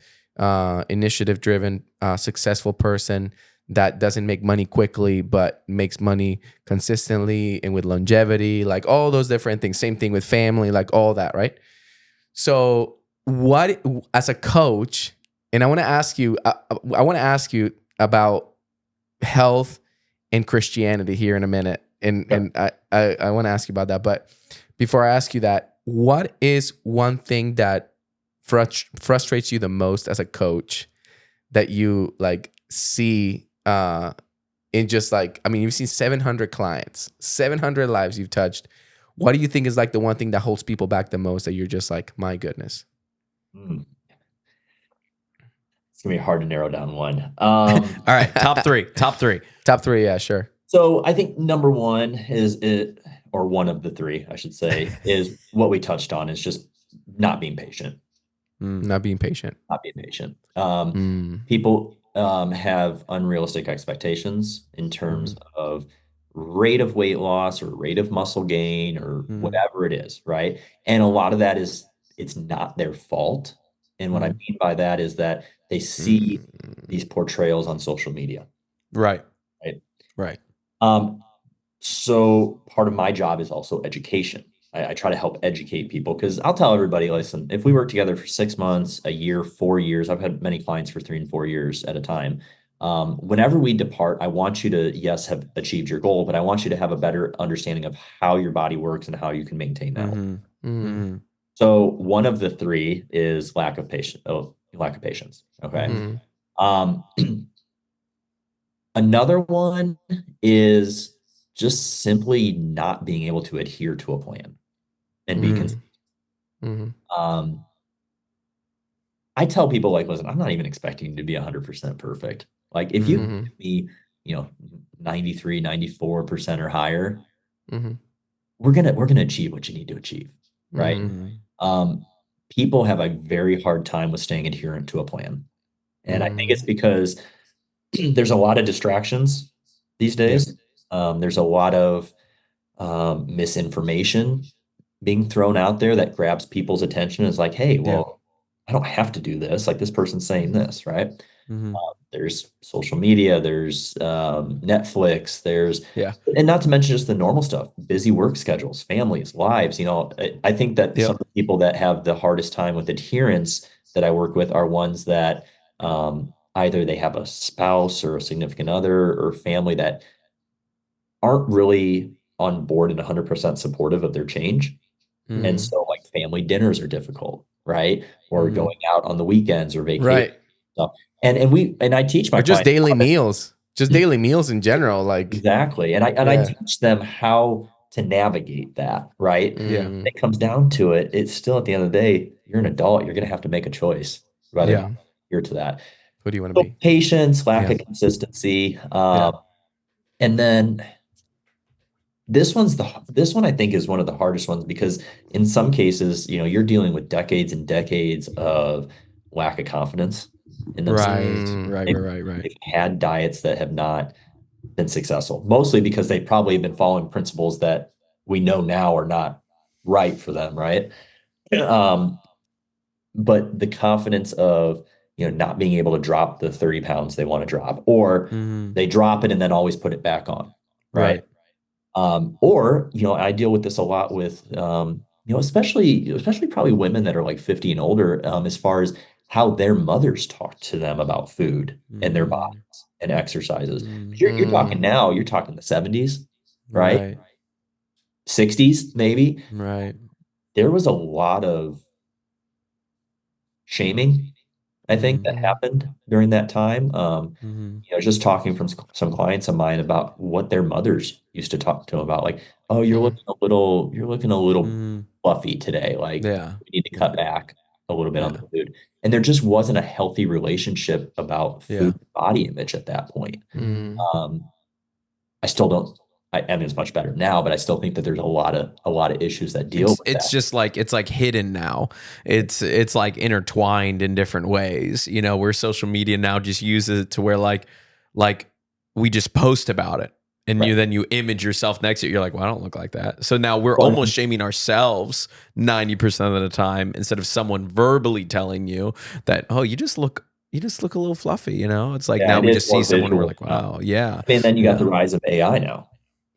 initiative driven, successful person that doesn't make money quickly but makes money consistently and with longevity, like all those different things. Same thing with family, like all that, right? So, what as a coach, and I want to ask you about health and Christianity here in a minute, Yep. and I want to ask you about that. But before I ask you that, what is one thing that frustrates you the most as a coach that you like see in just like, I mean, you've seen 700 clients, 700 lives you've touched. What do you think is like the one thing that holds people back the most that you're just like, my goodness? Mm, it's gonna be hard to narrow down one. All right. Top three. Top three. Top three, yeah, sure. So I think number one is it, or one of the three, I should say, is what we touched on is just not being patient. Mm. Not being patient. Not being patient. Mm, People have unrealistic expectations in terms Mhm. of rate of weight loss or rate of muscle gain or Mhm. whatever it is, right? And a lot of that is it's not their fault. And what I Mhm. mean by that is that they see Mm. these portrayals on social media, Right. right? Right. Um, so part of my job is also education. I try to help educate people because I'll tell everybody, listen, if we work together for 6 months, a year, 4 years, I've had many clients for 3 and 4 years at a time. Whenever we depart, I want you to, yes, have achieved your goal, but I want you to have a better understanding of how your body works and how you can maintain that. Mhm. Mm. Mhm. So one of the three is lack of patience. Okay. Mhm. Mm. Um, Another one is just simply not being able to adhere to a plan and be Mhm. consistent. Mm. Mm. Um, I tell people like, listen, I'm not even expecting you to be 100% perfect. Like if you Mhm. Mm. give me, you know, 93, 94% or higher, Mm. we're gonna achieve what you need to achieve, right? Mm. Mhm. Um, People have a very hard time with staying adherent to a plan. And I think it's Mm. because there's a lot of distractions these Yeah. days. There's a lot of misinformation being thrown out there that grabs people's attention. Is like, hey, Yeah. well, I don't have to do this. Like this person's saying this, right? Mhm. There's social media, there's Netflix, there's, Yeah. and not to mention just the normal stuff, busy work schedules, families, lives. I think that some Yep. of the people that have the hardest time with adherence that I work with are ones that either they have a spouse or a significant other or family that aren't really on board and 100% supportive of their change. And Mhm. Mm. so like family dinners are difficult, right? Or Mhm. going out on the weekends or vacation Right. stuff. And I teach my Or just clients daily how to meals. Just daily meals in general. Like, exactly. And I yeah. teach them how to navigate that, right? When Yeah. Mm. it comes down to it, it's still at the end of the day, you're an adult, you're gonna have to make a choice whether or Yeah. not Mm. you're to that. Who do you want to So be? patience, lack Yeah. of consistency, Yeah. and then this one I think is one of the hardest ones because in some cases, you're dealing with decades and decades of lack of confidence in themselves. Right. Mm. Right. Right. They've, Right. Right. they've had diets that have not been successful, mostly because they probably have been following principles that we know now are not right for them, right? Um, but the confidence of not being able to drop the 30 pounds they want to drop, or Mhm. they drop it and then always put it back on, right? Right. Or I deal with this a lot with especially probably women that are like 50 and older, as far as how their mothers talk to them about food and their bodies Mhm. and exercises. Mhm. You're talking Mm. now, you're talking the 70s, right? Right. 60s, maybe. Right. There was a lot of shaming, I think, Mhm. that Mm. happened during that time. Mhm. Just talking from some clients of mine about what their mothers used to talk to them about, like, oh, Mm. you're looking a little Mhm. fluffy today. Like, Yeah. we need to cut Yeah. back a little bit on Yeah. the food. And there just wasn't a healthy relationship about Yeah. food and body image at that point. Mhm. Mm. Um, I still don't. I mean, it's much better now, but I still think that there's a lot of issues that deal with It's that. just like it's like hidden now. It's like intertwined in different ways. Where social media now just uses it to where like we just post about it. And Right. then you image yourself next to it. You're like, well, I don't look like that. So now we're Well, almost shaming ourselves 90% of the time instead of someone verbally telling you that, oh, you just look a little fluffy. It's like yeah, now it we is just see more someone and we're visual like, now. wow, yeah, I mean, then you got the yeah. rise of AI now,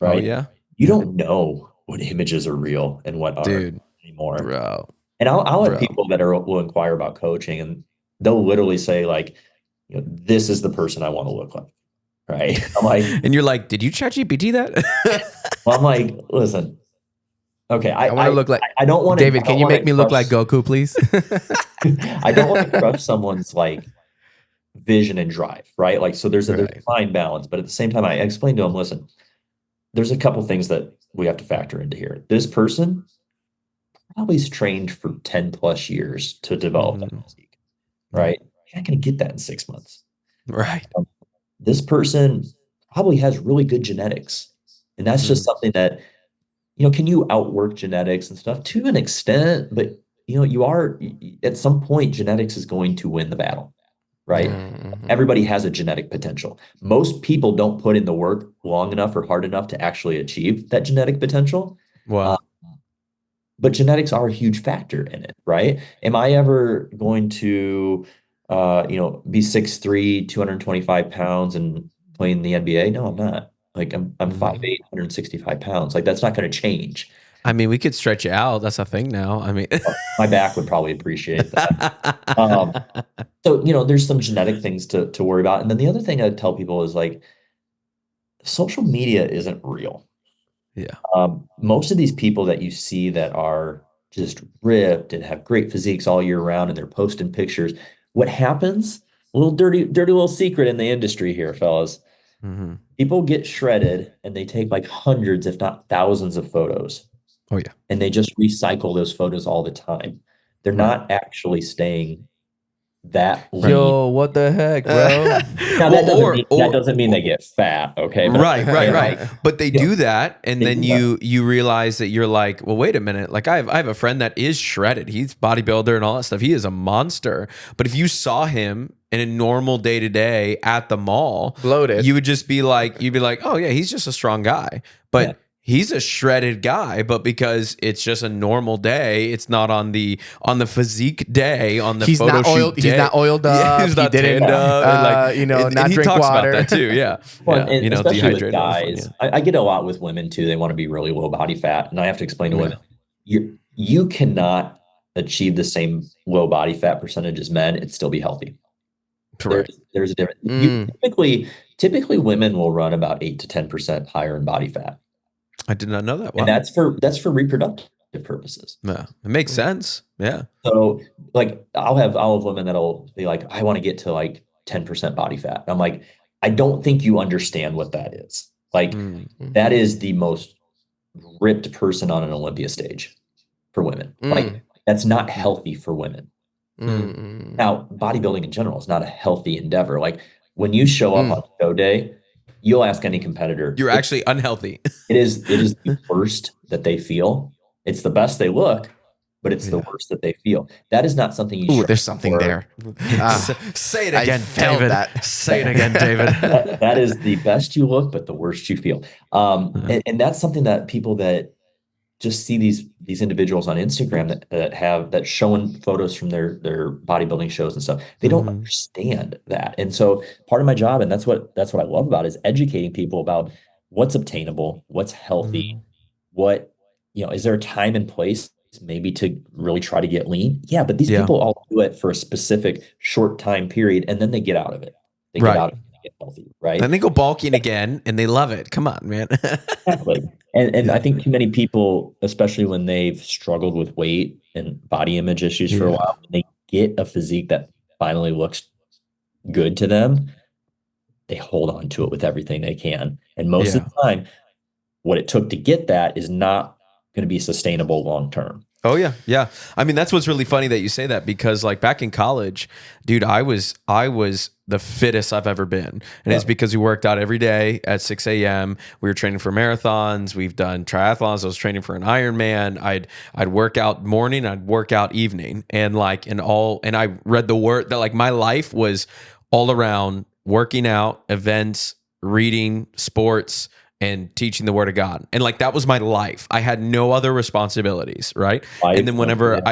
Oh right? yeah. You Yeah. don't know what images are real and what aren't Dude, anymore. bro, And I'll have bro. people that will inquire about coaching, and they'll literally say like, this is the person I want to look like, right? I'm like, And you're like, did you chat GPT that? well, I'm like, listen, okay, I want to look like I don't want to David. Can you make me look like Goku, please? I don't want to crush someone's like vision and drive, right? Like, so there's a Right. fine balance, but at the same time, I explained to them, listen, there's a couple things that we have to factor into here. This person probably is trained for 10 plus years to develop that Hmm. physique, Right. right? You're not going to get that in 6 months. Right. Um, this person probably has really good genetics. And that's just Hmm. something that, can you outwork genetics and stuff to an extent? But, you are at some point, genetics is going to win the battle, right? Mhm. Everybody has a genetic potential. Most people don't put in the work long enough or hard enough to actually achieve that genetic potential. Uh, Well, but genetics are a huge factor in it, right? Am I ever going to, be 6'3", 225 pounds and play in the NBA? No, I'm not. Like I'm mhm. 5'8", 165 pounds. Like that's not going to change. I mean, we could stretch it out. That's a thing now. I mean, My back would probably appreciate that. Um, so, there's some genetic things to worry about. And then the other thing I'd tell people is like social media isn't real. yeah, Most of these people that you see that are just ripped and have great physiques all year round and they're posting pictures, what happens? A little dirty little secret in the industry here, fellas. hmm People get shredded and they take like hundreds, if not thousands of photos, oh yeah, and they just recycle those photos all the time. They're right, not actually staying that lean. Yo, what the heck, bro? Now well, that doesn't mean they get fat, okay? But I'm right, just right, saying, right. like, But they you know, do that, and they then do that. you realize that you're like, well, wait a minute. Like I have a friend that is shredded. He's bodybuilder and all that stuff. He is a monster. But if you saw him in a normal day to day at the mall, Bloated. you would just be like, you'd be like, oh yeah, he's just a strong guy. Yeah. But he's a shredded guy, but because it's just a normal day, it's not on the physique day, on the He's photo not oiled. shoot He's day. not oiled Yeah, up. he's He not didn't, tanned up, and like, not and he drink talks water. about that too. Yeah, Well, yeah, and especially with dehydrated, all the fun. Yeah. guys, I get a lot with women too. They want to be really low body fat, and I have to explain to Yeah. women, you cannot achieve the same low body fat percentage as men and still be healthy. Right. There's a difference. You Mm. typically women will run about 8 to 10% higher in body fat, I did not know that. and Wow. that's for reproductive purposes. Yeah. It makes Mm. sense. Yeah. So like I'll have women that'll be like, I want to get to like 10% body fat. And I'm like, I don't think you understand what that is. Like Mm. that is the most ripped person on an Olympia stage for women. Like Mm. that's not healthy for women. Mm. Mm. Now, bodybuilding in general is not a healthy endeavor. Like when you show up Mm. on show day, you'll ask any competitor, You're actually unhealthy. it is the worst that they feel. It's the best they look, but it's the Yeah. worst that they feel. That is not something you Ooh, strive there's something for. there. Ah, Say it I again, felt David. that. Say it again, David. That is the best you look, but the worst you feel. And that's something that people that just see these individuals on Instagram that showing photos from their bodybuilding shows and stuff. They don't Mhm. understand that. And so part of my job, and that's what I love about it, is educating people about what's obtainable, what's healthy, Mhm. what, is there a time and place maybe to really try to get lean? Yeah, but these Yeah. people all do it for a specific short time period and then they get out of it. They get Right. out of it, they get healthy, right? Then they go bulking again and they love it. Come on, man. Exactly. And I Yeah. think too many people, especially when they've struggled with weight and body image issues for a Yeah. while, when they get a physique that finally looks good to them, they hold on to it with everything they can. And most of Yeah. the time, what it took to get that is not going to be sustainable long term. Oh yeah, yeah. I mean, that's what's really funny that you say that because like back in college, dude, I was the fittest I've ever been, and it's Yeah. because we worked out every day at 6 a.m. We were training for marathons. We've done triathlons. I was training for an Ironman. I'd work out morning. I'd work out evening, and and I read the word that like my life was all around working out, events, reading, sports, and teaching the word of God. And like that was my life. I had no other responsibilities, right? And then whenever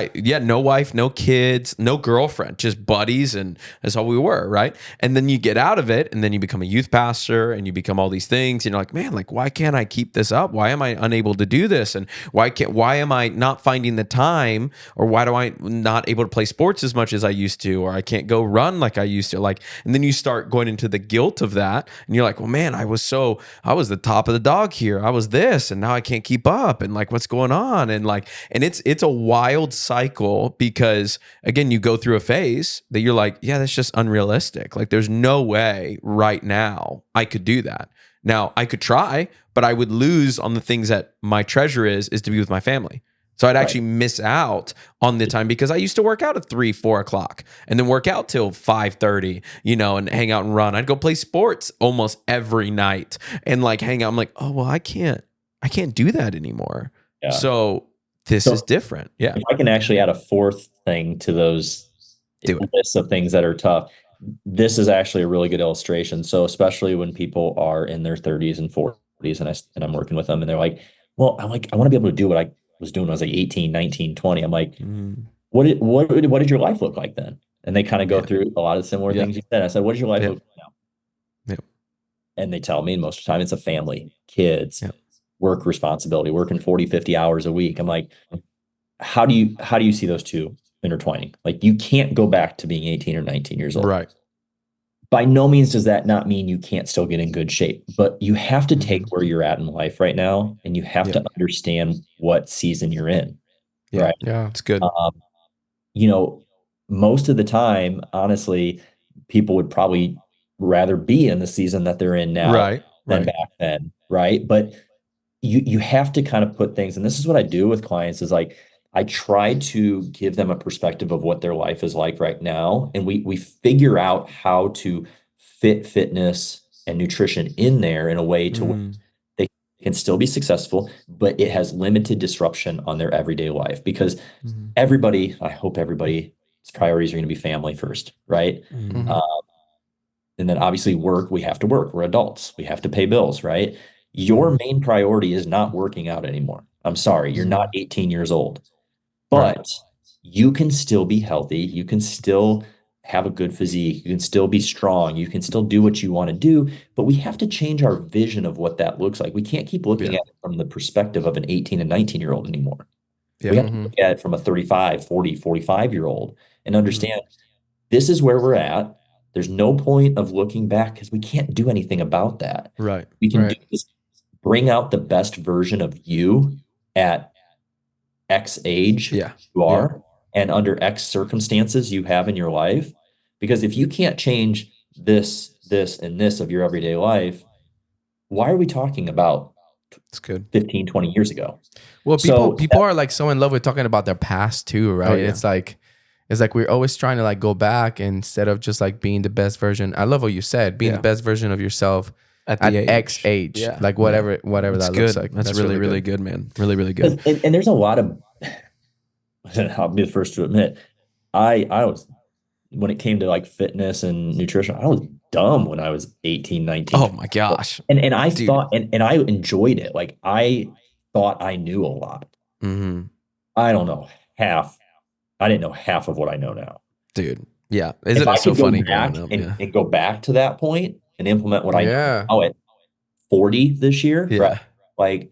no wife, no kids, no girlfriend, just buddies, and that's all we were, right? And then you get out of it and then you become a youth pastor and you become all these things. And you're like, man, like why can't I keep this up? Why am I unable to do this? And why am I not finding the time, or why do I not able to play sports as much as I used to, or I can't go run like I used to? Like, and then you start going into the guilt of that, and you're like, well, man, I was the top of the dog here. I was this, and now I can't keep up. And like, what's going on? And like, and it's a wild cycle because again, you go through a phase that you're like, yeah, that's just unrealistic. Like, there's no way right now I could do that. Now I could try, but I would lose on the things that my treasure is to be with my family. So I'd actually miss out on the time because I used to work out at 3, 4 o'clock and then work out till 5:30, and hang out and run. I'd go play sports almost every night and like hang out. I'm like, oh, well, I can't do that anymore. Yeah. So this is So different. Yeah. if I can actually add a fourth thing to those Do it. lists of things that are tough, this is actually a really good illustration. So especially when people are in their 30s and 40s and I'm working with them and they're like, well, I want to be able to do what I was doing when I was like 18, 19, 20. I'm like, Mm. what did your life look like then? And they kind of go Yeah. through a lot of similar Yeah. things you said. I said, what does your life Yeah. look like now? Yeah. And they tell me, and most of the time it's a family, kids, Yeah. work responsibility, working 40, 50 hours a week. I'm like, how do you see those two intertwining? Like you can't go back to being 18 or 19 years old. Right. By no means does that not mean you can't still get in good shape, but you have to take Mhm. where you're at in life right now and you have Yeah. to understand what season you're in, Yeah. right? Yeah. It's good. Um, you know, most of the time, honestly, people would probably rather be in the season that they're in now Right. than Right. back then, right? But you have to kind of put things, and this is what I do with clients is like I try to give them a perspective of what their life is like right now, and we figure out how to fit fitness and nutrition in there in a way to where Mm. they can still be successful, but it has limited disruption on their everyday life because Mhm. everybody, I hope everybody's priorities are going to be family first, right? Mhm. Mhm. Uh, and then obviously work, we have to work. We're adults. We have to pay bills, right? Your Mhm. main priority is not working out anymore. I'm sorry, you're not Mhm. 18 years old, Right. but you can still be healthy. You can still have a good physique. You can still be strong. You can still do what you want to do, but we have to change our vision of what that looks like. We can't keep looking Yeah. at it from the perspective of an 18 and 19-year-old anymore. We Yeah. have to Mhm. look at it from a 35, 40, 45-year-old and Mhm. understand this is where we're at. There's no point of looking back because we can't do anything about that. Right. We can do Right. is bring out the best version of you at X age Yeah. you Yeah. are and under X circumstances you have in your life. Because if you can't change this, and this of your everyday life, why are we talking about It's good. 15, 20 years ago? Well, people So people are like so in love with talking about their past too, Oh right? yeah. It's like we're always trying to like go back instead of just like being the best version. I love what you said, being the Yeah. best version of yourself At the at X age. age, Yeah. like Yeah. whatever It's that looks good. like. That's That's really, really really good. good, man. Really, really 'cause- good. and there's a lot of I'll be the first to admit, I was when it came to like fitness and nutrition, I was dumb when I was 18, 19. Oh my gosh. And I Dude. thought and I enjoyed it. Like I thought I knew a lot. Mm-hmm. I don't know half. I didn't know half of what I know now. Dude. Yeah. If Isn't it I so could go funny back growing up? and, Yeah. and go back to that point and implement what I know Yeah. now at 40 this year, right? Yeah. Like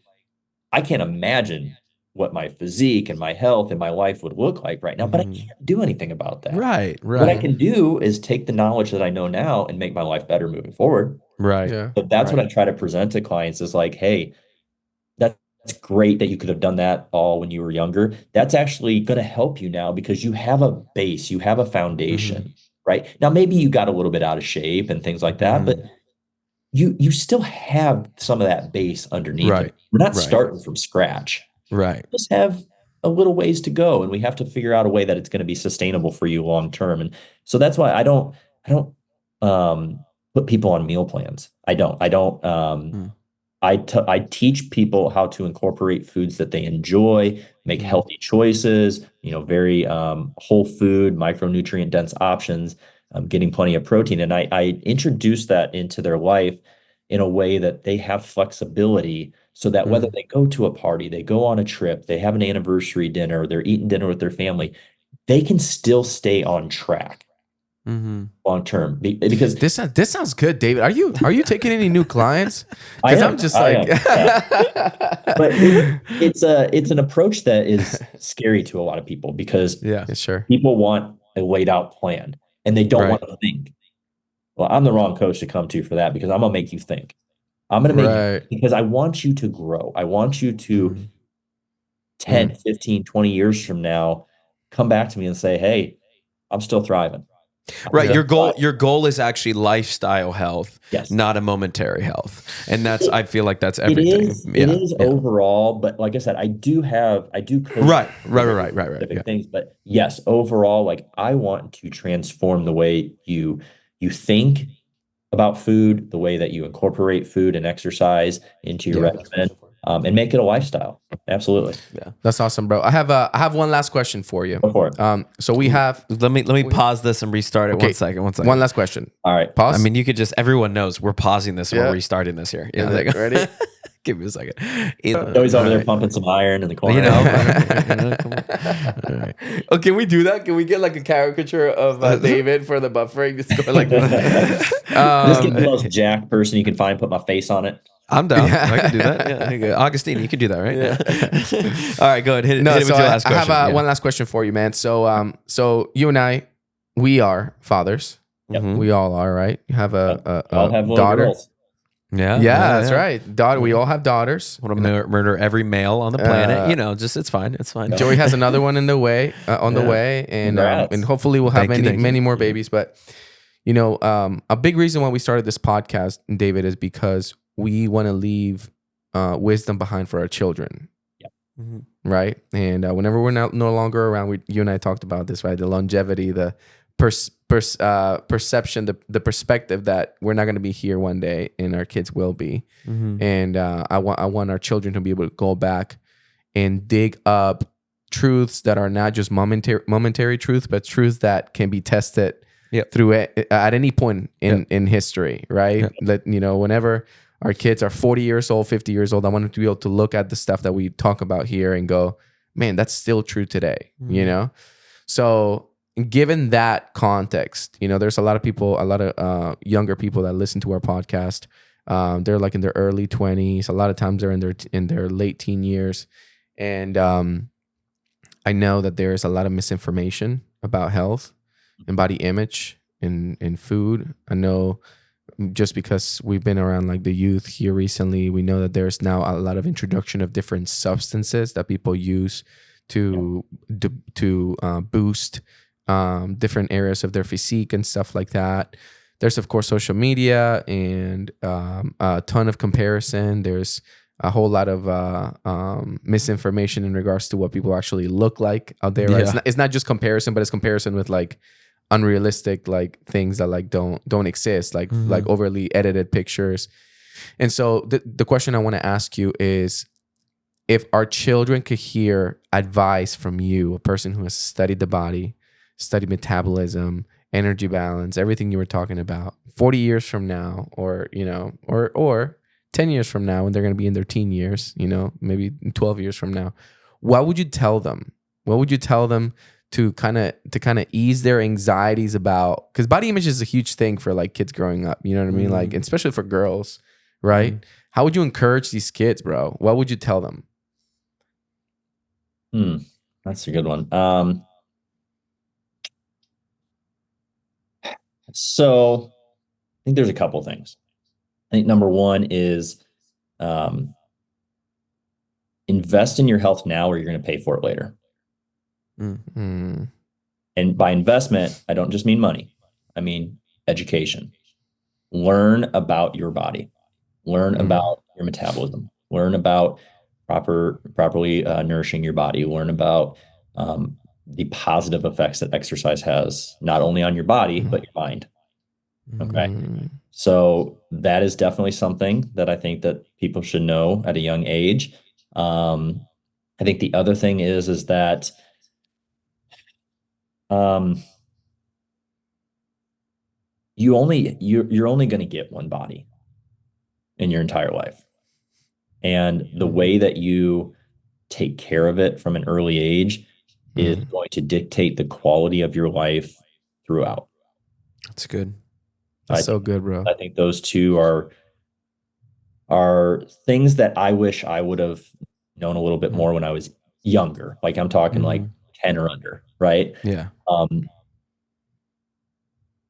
I can't imagine what my physique and my health and my life would look like right now, but I Mm-hmm. can't do anything about that. Right. What I Right. can do is take the knowledge that I know now and make my life better moving forward. Right. Yeah. So that's what Right. I try to present to clients is like, hey, that's great that you could have done that all when you were younger. That's actually going to help you now because you have a base, you have a Mm-hmm. foundation, right? Now maybe you got a little bit out of shape and things like that, but Mm-hmm. you still have some of that base underneath it. Right. We're not Right. starting from scratch. Right. Just have a little ways to go and we have to figure out a way that it's going to be sustainable for you long term. And so that's why I don't put people on meal plans. I don't Mm. I teach people how to incorporate foods that they enjoy, make Mm. healthy choices, very whole food, micronutrient dense options, getting plenty of protein. And I introduce that into their life in a way that they have flexibility so that whether Mm. they go to a party, they go on a trip, they have an anniversary dinner, they're eating dinner with their family, they can still stay on track Mm-hmm. long term because This sounds good, David. Are you taking any new clients? I Because I'm am, just I like, am. Yeah. But it's an approach that is scary to a lot of people because Yeah. yeah, sure. people want a laid out plan and they don't Right. want to think. Well, I'm the wrong coach to come to for that because I'm gonna make you think. I'm gonna make you Right. because I want you to grow. I want you to Mm-hmm. 10, 15, 20 years from now come back to me and say, "Hey, I'm still thriving." I'm Right. still thriving. Your goal is actually lifestyle health, Yes. not a momentary health. And that's I feel like that's It everything. is it Yeah. is Yeah. overall, but like I said, I do coach Right. Right. Right. Right. Right. Right. Yeah. specific things, but yes, overall, like I want to transform the way you think about food, the way that you incorporate food and exercise into your Yeah. regimen, and make it a lifestyle. absolutely. That's awesome, bro. I have one last question for you. Go for it. So we have Let me pause this and restart it. Okay. 1 second. 1 second. one last question. All right. Pause. I mean, you could just, everyone knows we're pausing this and Yeah. we're restarting this here. Is it ready? Give me a second. Joey's over there pumping some iron in the corner. You know, come on. All right. Oh, can we do that? Can we get like a caricature of David for the buffering? Just go like this. Just get the most jacked person you can find, put my face on it. I'm down. I can do that. Yeah, there you go. Augustine, you can do that, right? Yeah. All right, go ahead. Hit it with So your last I question. have one last question for you, man. So you and I, we are fathers. Yep. Mhm. We all are, right? You have a I'll have little daughter. girls. Yeah, That's right. Daughter. We all have daughters. Want to murder every male on the planet? Just it's fine. It's fine. Joey has another one in the way, on the Yeah. way, and Congrats. hopefully we'll have Thank you. many more babies. But a big reason why we started this podcast, David, is because we want to leave wisdom behind for our children, Mhm. right? And whenever we're no longer around, you and I talked about this, right? The longevity, the perception, the perspective that we're not going to be here one day, and our kids will be. Mhm. And I want our children to be able to go back and dig up truths that are not just momentary truth, but truths that can be tested Yep. through it at any point in history, right? Yep. That whenever our kids are 40 years old, 50 years old, I want them to be able to look at the stuff that we talk about here and go, man, that's still true today. So given that context, there's a lot of people, a lot of younger people that listen to our podcast. They're like in their early 20s. A lot of times they're in their late teen years. And I know that there's a lot of misinformation about health and body image and food. I know just because we've been around like the youth here recently, we know that there's now a lot of introduction of different substances that people use to boost different areas of their physique and stuff like that. There's of course social media and a ton of comparison. There's a whole lot of misinformation in regards to what people actually look like out there. Right? Yeah. It's not just comparison, but it's comparison with like unrealistic like things that like don't exist, like like overly edited pictures. And so the question I want to ask you is, if our children could hear advice from you, a person who has studied the body, studied metabolism, energy balance, everything you were talking about, 40 years from now, or 10 years from now when they're going to be in their teen years, maybe 12 years from now, what would you tell them? What would you tell them to kind of ease their anxieties about, because body image is a huge thing for like kids growing up, you know what I mean? Like, especially for girls, right? How would you encourage these kids, bro? What would you tell them? That's a good one. So I think there's a couple things. I think number one is invest in your health now, or you're going to pay for it later. And by investment, I don't just mean money. I mean education. Learn about your body. Learn about your metabolism. Learn about properly nourishing your body. Learn about the positive effects that exercise has, not only on your body, but your mind. Okay. So that is definitely something that I think that people should know at a young age. I think the other thing is that you're only going to get one body in your entire life. And the way that you take care of it from an early age is going to dictate the quality of your life throughout. That's good. That's so good, bro. I think those two are things that I wish I would have known a little bit more when I was younger. Like I'm talking like 10 or under, right? Yeah.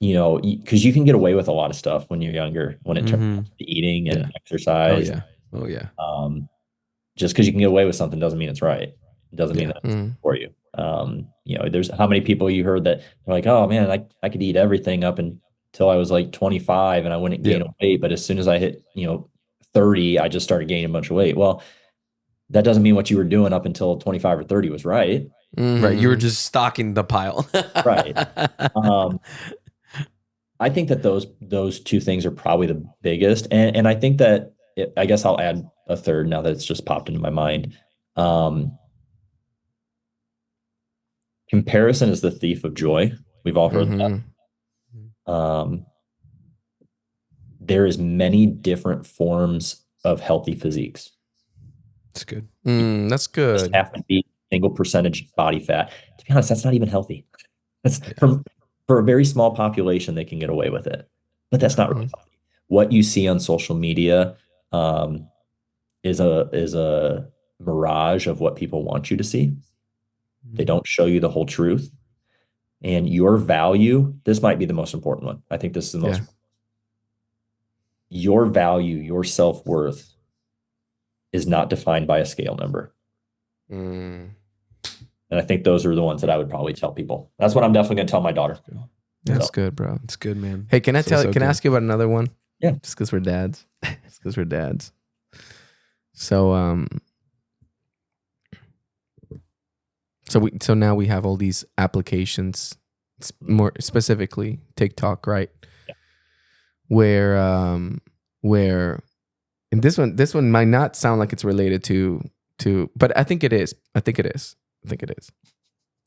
Because you can get away with a lot of stuff when you're younger, when it comes to eating and exercise. Oh yeah. Just because you can get away with something doesn't mean it's right. It doesn't mean that it's for you. There's how many people you heard that are like, oh man, I could eat everything up until I was like 25 and I wouldn't gain weight. But as soon as I hit, 30, I just started gaining a bunch of weight. Well, that doesn't mean what you were doing up until 25 or 30 was right. Right. You were just stocking the pile. Right. I think that those two things are probably the biggest. And I think that I guess I'll add a third now that it's just popped into my mind. Um, comparison is the thief of joy. We've all heard that. Um, there is many different forms of healthy physiques. It's good. That's Just good. have to be single percentage body fat. To be honest, that's not even healthy. That's for a very small population, they can get away with it, but that's not really healthy. What you see on social media um, is a mirage of what people want you to see. They don't show you the whole truth. And your value, this might be the most important one. I think this is the most. Your value, your self-worth is not defined by a scale number. And I think those are the ones that I would probably tell people. That's what I'm definitely going to tell my daughter. That's good, bro. It's good, man. Hey, can I ask you about another one? Yeah. Just because we're dads. Just because we're dads. So so now we have all these applications, more specifically TikTok, right? Yeah. Where and this one might not sound like it's related to but I think it is. I think it is.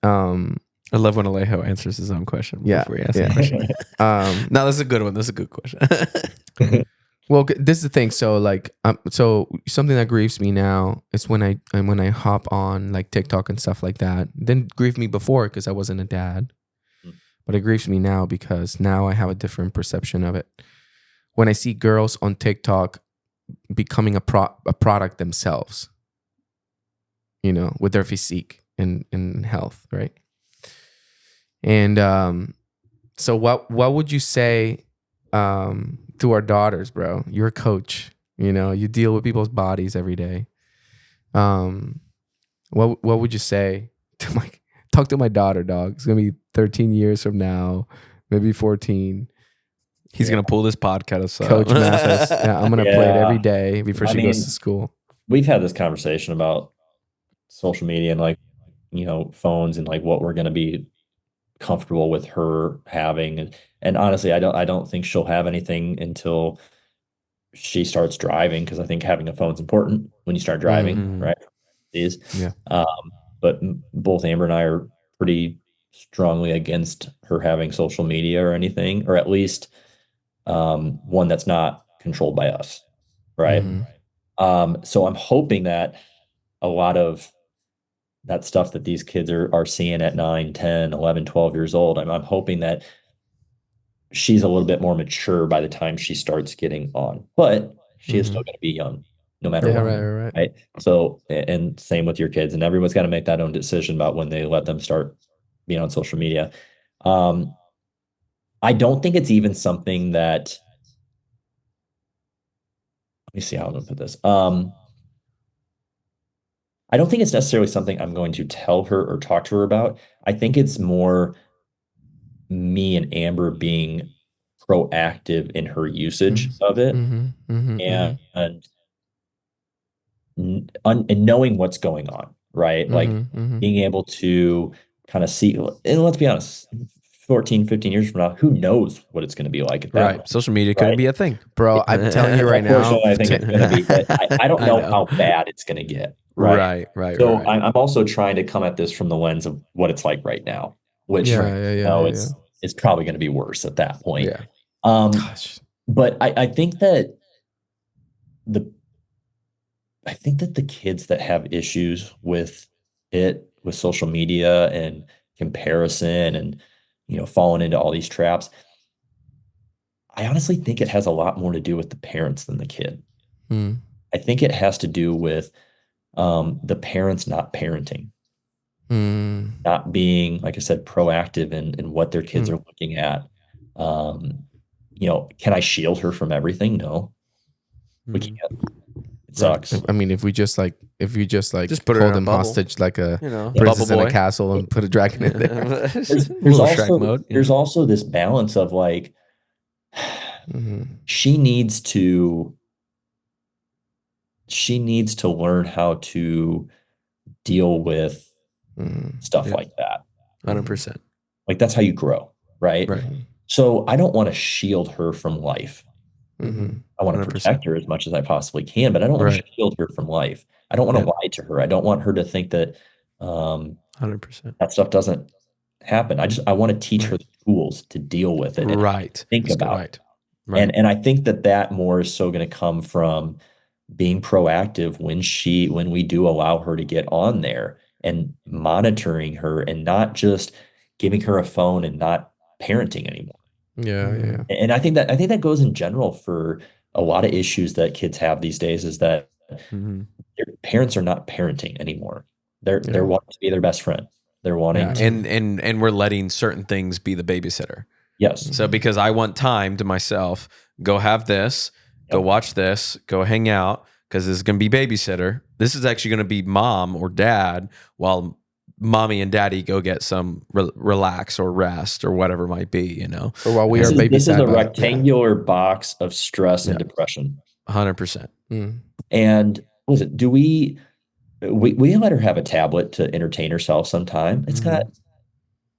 I love when Alejo answers his own question before he asks a question. No, that's a good one. That's a good question. Well, this is the thing. So like, so something that grieves me now is when I hop on like TikTok and stuff like that. It didn't grieve me before because I wasn't a dad, but it grieves me now because now I have a different perception of it. When I see girls on TikTok becoming a product themselves, with their physique and health, right? And so what would you say to our daughters, bro? You're a coach, you deal with people's bodies every day. What would you say to talk to my daughter, dog? It's gonna be 13 years from now, maybe 14. He's gonna pull this podcast up. Coach Mathas. Yeah, I'm gonna play it every day before she goes to school. We've had this conversation about social media and phones and what we're gonna be comfortable with her having, and honestly, I don't think she'll have anything until she starts driving, because I think having a phone's important when you start driving, right? Yeah. But both Amber and I are pretty strongly against her having social media or anything, or at least one that's not controlled by us, right? So I'm hoping that a lot of that stuff that these kids are seeing at 9, 10, 11, 12 years old, I'm hoping that she's a little bit more mature by the time she starts getting on, but she is still going to be young no matter what. Right. So, and same with your kids, and everyone's got to make that own decision about when they let them start being on social media. I don't think it's even something that, let me see how I'm going to put this. I don't think it's necessarily something I'm going to tell her or talk to her about. I think it's more me and Amber being proactive in her usage of it, and knowing what's going on, right? Being able to kind of see, and let's be honest, 14, 15 years from now, who knows what it's going to be like at that Right. point, Social media couldn't be a thing. Bro, I'm telling you right now. I think it's going to be, but I don't know how bad it's going to get. Right. So I'm also trying to come at this from the lens of what it's like right now, which it's probably going to be worse at that point. Gosh. But I think that the kids that have issues with social media and comparison and falling into all these traps, I honestly think it has a lot more to do with the parents than the kid. I think it has to do with the parents not parenting, not being, like I said, proactive in what their kids are looking at. Can I shield her from everything? No, we can't. It sucks. I mean, if you just just put her hold in a them bubble. hostage like a bubble princess in boy. a castle and put a dragon in there. There's also this balance of she needs to learn how to deal with stuff like that. 100%. That's how you grow, right? So I don't want to shield her from life. I want to 100%. protect her as much as I possibly can, but I don't want to shield her from life. I don't want to Yeah. lie to her. I don't want her to think that um, 100%. that stuff doesn't happen. I want to teach her Right. the tools to deal with it and Right. think That's good. about it. Right. Right. And I think that that more is so going to come from being proactive when we do allow her to get on there and monitoring her and not just giving her a phone and not parenting anymore. Yeah, yeah. And I think that goes in general for a lot of issues that kids have these days is that Mhm. their parents are not parenting anymore. They're Yeah. wanting to be their best friend. They're wanting Yeah, to, and we're letting certain things be the babysitter. yes. So because I want time to myself, go have this, go Yep. watch this, go hang out because this is going to be babysitter. This is actually going to be mom or dad while mommy and daddy go get some relax or rest or whatever it might be, you know. Or while we This are is this is babysat a by rectangular box of stress and Yeah. depression. 100%. Mm. And was it, do we let her have a tablet to entertain herself sometime? It's got,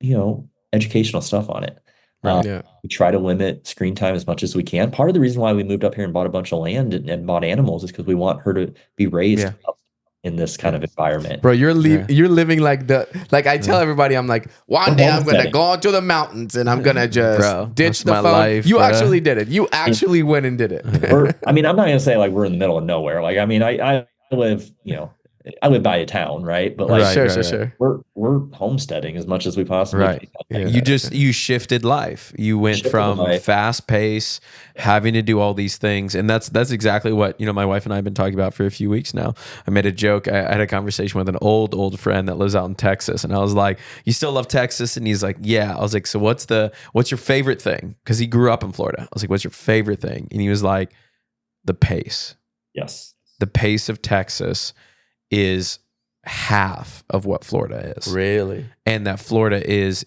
Mhm. educational stuff on it. Right. Yeah. We try to limit screen time as much as we can. Part of the reason why we moved up here and bought a bunch of land and bought animals is because we want her to be raised Yeah. up in this kind Yeah. of environment. Bro, Yeah. you're living like I tell everybody, I'm like, one We're day I'm gonna homesteading. go out to the mountains and I'm gonna just Bro, ditch that's the my phone. life, You bro. actually did it. You actually went and did it. I mean, I'm not gonna say like we're in the middle of nowhere. Like, I mean, I live, I live by a town, right? But like Right, Sure, right, sure, right. sure. we're homesteading as much as we possibly Right. can. Yeah. You shifted life. You went Shifted from life. fast pace, having to do all these things, and that's exactly what my wife and I have been talking about for a few weeks now. I made a joke. I had a conversation with an old friend that lives out in Texas, and I was like, "You still love Texas?" And he's like, "Yeah." I was like, "So what's your favorite thing?" Because he grew up in Florida. I was like, "What's your favorite thing?" And he was like, "The pace. Yes. The pace of Texas is half of what Florida is." Really? And that Florida is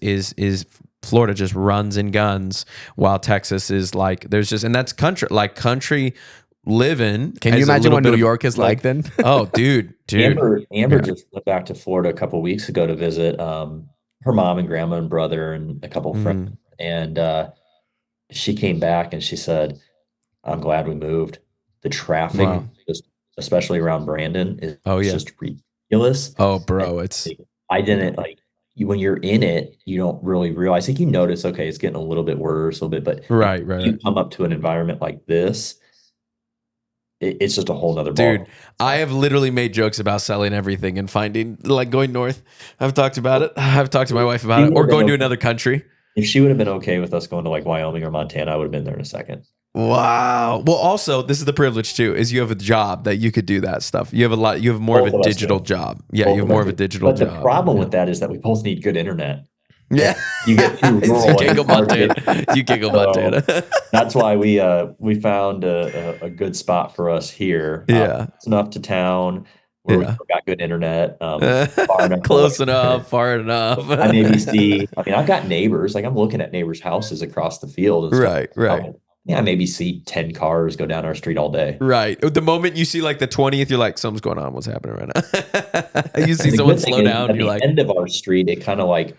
Florida just runs and guns while Texas is like there's just and that's country living. Can you has a imagine little what bit New of, York is like then? oh dude. Amber Yeah. just went back to Florida a couple weeks ago to visit her mom and grandma and brother and a couple of friends. Mm. And she came back and she said, I'm glad we moved. The traffic, Wow. just especially around Brandon, is Oh yeah. just ridiculous. Oh And bro, it's I didn't like when you're in it, you don't really realize. Like you notice, okay, it's getting a little bit worse, a little bit, but if you right. come up to an environment like this, it's just a whole nother Dude, ball. I have literally made jokes about selling everything and finding like going north. I've talked about it. I've talked to my wife about it. Or going to another country. If she would have been okay with us going to like Wyoming or Montana, I would have been there in a second. Wow. Well, also, this is the privilege too, is you have a job that you could do that stuff. You have more Both of a of us digital do. job. Yeah, Both you have of us more of a do. digital But job. the problem Yeah. with that is that we both need good internet. Yeah. You get too rural. You and can't go it's hard to Montana. get- You can't go So, Montana. That's why we found a good spot for us here. Yeah. It's enough to town where we Yeah. still got good internet. Far enough Close away. enough, far enough. I maybe see. I mean, I've got neighbors. Like I'm looking at neighbors' houses across the field and stuff. Right. Yeah, I maybe see 10 cars go down our street all day. Right. The moment you see like the 20th, you're like, something's going on. What's happening right now? You see And the someone good thing slow is, down, at you're the like, end of our street, it kind of like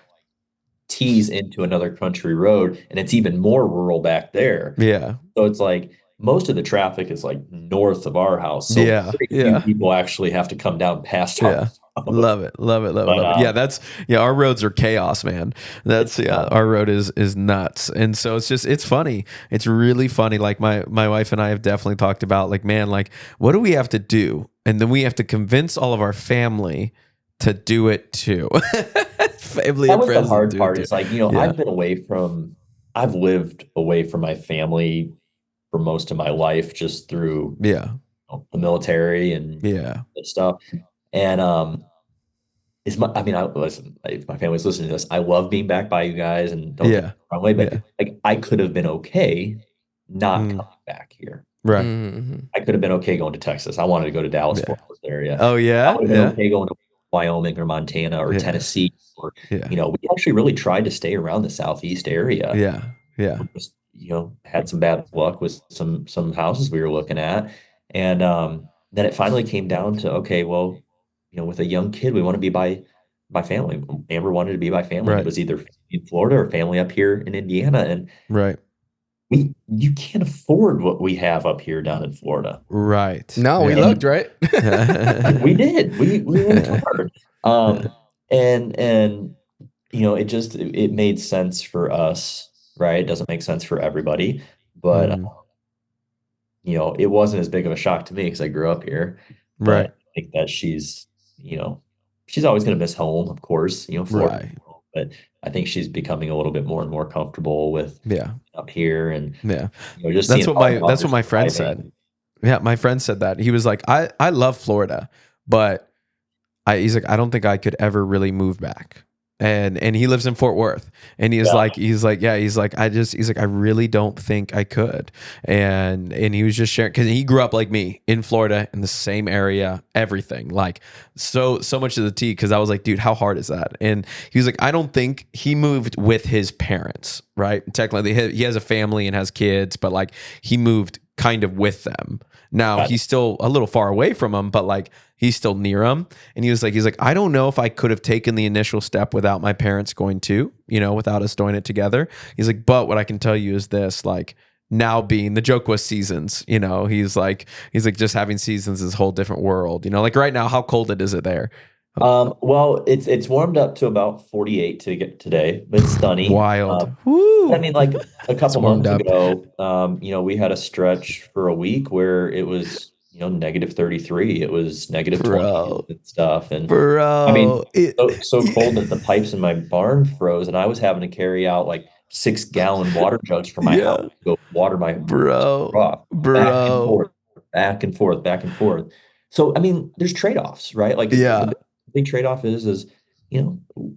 tees into another country road, and it's even more rural back there. yeah. So it's like most of the traffic is like north of our house. So Yeah. very few Yeah. people actually have to come down past our Yeah. house. Love it. But, Yeah, our roads are chaos, man. Our road is nuts. And so it's funny. It's really funny. Like my wife and I have definitely talked about like, man, like what do we have to do? And then we have to convince all of our family to do it too. Family that and was the friends hard to do part. it It's like, too. Yeah. I've lived away from my family for most of my life just through Yeah. the military and Yeah. stuff. And I mean, listen, if my family's listening to this, I love being back by you guys and don't get Yeah. me the wrong way, but Yeah. like I could have been okay not Mm. coming back here. Right. Mm-hmm. I could have been okay going to Texas. I wanted to go to Dallas, Yeah. Fort Worth area. Oh I yeah. would have been Yeah. okay going to Wyoming or Montana or Yeah. Tennessee or, Yeah. we actually really tried to stay around the Southeast area. Yeah. Yeah. Just, had some bad luck with some houses we were looking at. And then it finally came down to, okay, well, with a young kid, we want to be by family. Amber wanted to be by family. It Right. was either family in Florida or family up here in Indiana. And Right. you can't afford what we have up here down in Florida. Right. No, we Yeah. looked, right? We did. We worked hard. And it made sense for us, right? It doesn't make sense for everybody, but Mm, it wasn't as big of a shock to me because I grew up here. But right. I think that you know, she's always going to miss home, of course, Florida. Right. But I think she's becoming a little bit more and more comfortable with Yeah. up here, and Yeah. just seeing our That's what daughters my friend said. thriving. Yeah, my friend said that. He was like, I love Florida, but he's like, I don't think I could ever really move back. And he lives in Fort Worth. And Yeah. he's like, I really don't think I could. And he was just sharing because he grew up like me in Florida in the same area, everything. Like so much of the tea. Cause I was like, dude, how hard is that? And he was like, I don't think he moved with his parents, right? Technically he has a family and has kids, but like he moved kind of with them. Now Got it. he's still a little far away from them, but like he's still near them. And he's like, I don't know if I could have taken the initial step without my parents going too, without us doing it together. He's like, but what I can tell you is this, like now being the joke was seasons, he's like just having seasons is a whole different world, like right now, how cold is it there? Well, it's warmed up to about 48 to get today, but it's sunny. Wild. I Woo. mean, like a It's couple warmed months up. ago, we had a stretch for a week where it was, negative 33. It was negative 20 Bro. and stuff. And I mean, Bro. so cold that the pipes in my barn froze, and I was having to carry out like 6-gallon water jugs from my house Yeah. to go water my Bro. off, back and Bro. forth, back and forth, back and forth. So I mean, there's trade-offs, right? Like Yeah. the big trade-off is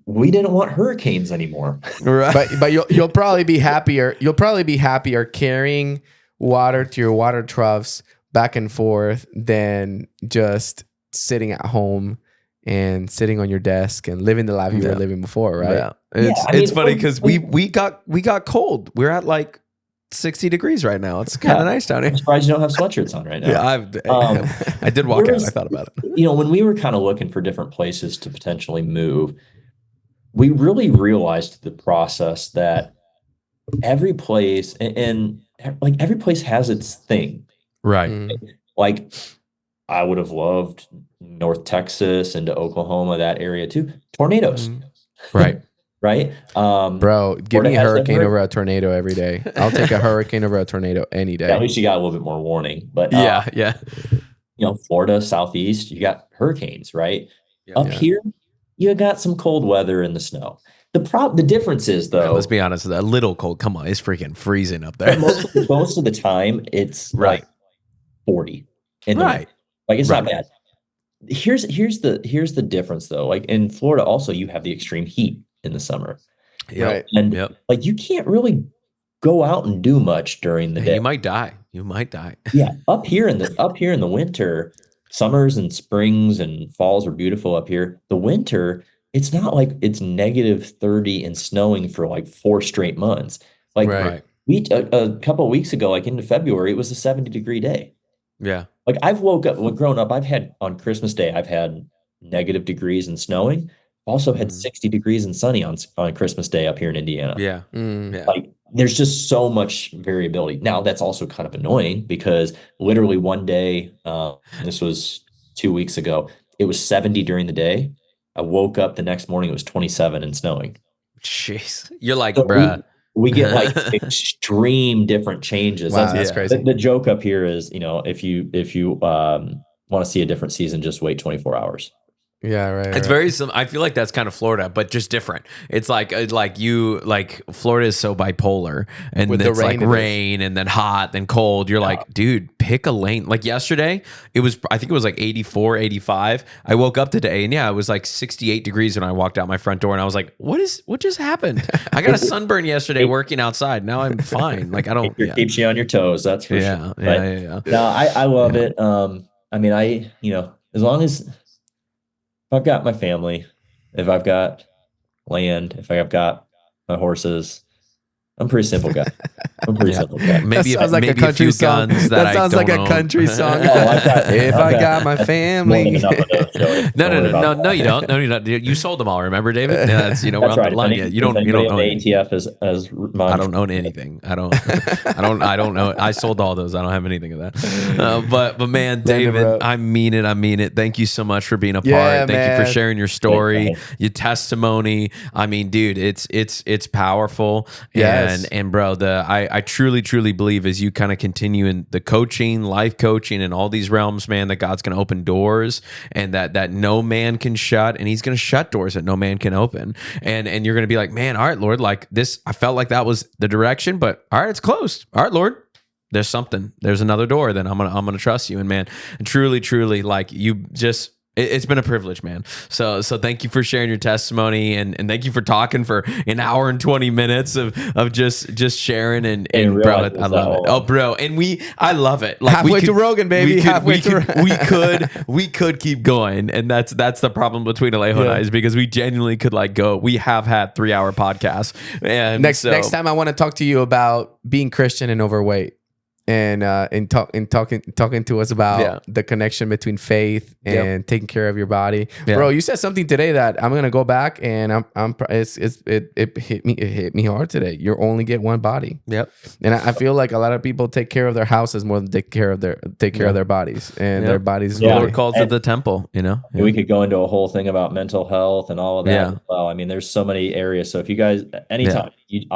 we didn't want hurricanes anymore. Right. But you'll probably be happier. You'll probably be happier carrying water to your water troughs back and forth than just sitting at home and sitting on your desk and living the life you were Yeah. living before, right? Yeah. Yeah, I It's mean, funny because we got cold. We're at like 60 degrees right now. It's kind of nice down here. I'm surprised you don't have sweatshirts on right now. Yeah, I did walk there out. was- I thought about it. when we were kind of looking for different places to potentially move, we really realized the process that every place like every place has its thing. Right. Mm. Like I would have loved North Texas into Oklahoma, that area too. Tornadoes, Right. right? Bro, give Florida me a has that hurricane over a tornado every day. I'll take a hurricane over a tornado any Yeah, at day. least you got a little bit more warning. But Yeah. Florida, Southeast, you got hurricanes, right? Yeah. Up here, you got some cold weather in the snow. The difference is though, Let's be honest, a little cold. Come on, it's freaking freezing up there. most of the time it's Right. like 40 in the Right. winter. Like it's not Right. bad. Here's the difference though. Like in Florida, also you have the extreme heat in the summer, Yep. Right. and Yep. like you can't really go out and do much during the day. You might die. You might die. Yeah, up here in the winter, summers and springs and falls are beautiful up here. The winter, it's not like it's negative 30 and snowing for like 4 straight months. Like Right. a couple of weeks ago, like into February, it was a 70-degree day. Yeah. Like I've woke up, well, grown up, I've had on Christmas Day, I've had negative degrees and snowing. Also had 60 degrees and sunny on Christmas Day up here in Indiana. Yeah. Mm. Yeah. Like there's just so much variability. Now that's also kind of annoying because literally one day, this was 2 weeks ago, it was 70 during the day. I woke up the next morning, it was 27 and snowing. Jeez. You're like, So bruh. we get like extreme different changes. Wow, That's that's crazy. the joke up here is, if you want to see a different season, just wait 24 hours. Yeah, right. It's very I feel like that's kind of Florida, but just different. It's like Florida is so bipolar, and With the it's like rain, it is. rain and then hot, then cold. You're like, dude, pick a lane. Like yesterday, I think it was like 84, 85. I woke up today and it was like 68 degrees when I walked out my front door, and I was like, what just happened? I got a sunburn yesterday working outside. Now I'm fine. Like I don't. Yeah. Keeps you on your toes, that's for Yeah, sure. yeah. No, I love it. I mean, as long as if I've got my family, if I've got land, if I've got my horses, I'm a pretty simple guy. I'm pretty simple guy. Maybe That sounds like a maybe country few song. guns That I sounds like don't a own. country song. If I got my more than family. enough of those, Joey. No, Don't worry about that. you don't. No, you don't. You sold them all. Remember, David? Yeah, that's we're That's on right. the line. Yeah, If you don't anybody own in anything. the ATF is I don't own anything. I don't know. I sold all those. I don't have anything of that. But man, David, bro. I mean it. I mean it. Thank you so much for being a part. Yeah, Thank you for man. sharing your story, Thanks, your testimony. I mean, dude, it's powerful. Yes. And bro, I truly believe as you kind of continue in the coaching, life coaching, and all these realms, man, that God's going to open doors and that no man can shut, and He's going to shut doors that no man can open. And you're going to be like, man, all right, Lord, like this, I felt like that was the direction, but all right, it's closed. All right, Lord, there's something, there's another door. Then I'm gonna trust you. And man, and truly, like you just. It's been a privilege, man. So thank you for sharing your testimony and thank you for talking for an hour and 20 minutes of just sharing and bro, I love it. Oh, bro, and I love it. Like Halfway to Rogan, baby. We could keep going, and that's the problem between Alejo and I is because we genuinely could like go. We have had 3-hour podcasts, and Next time I want to talk to you about being Christian and overweight. And talking to us about the connection between faith and taking care of your body, bro. You said something today that I'm gonna go back and it hit me hard today. You only get one body. Yep. And I feel like a lot of people take care of their houses more than take care of their bodies, and their bodies. The Lord calls it the temple. You know, we could go into a whole thing about mental health and all of that. Yeah. As well, I mean, there's so many areas. So if you guys anytime,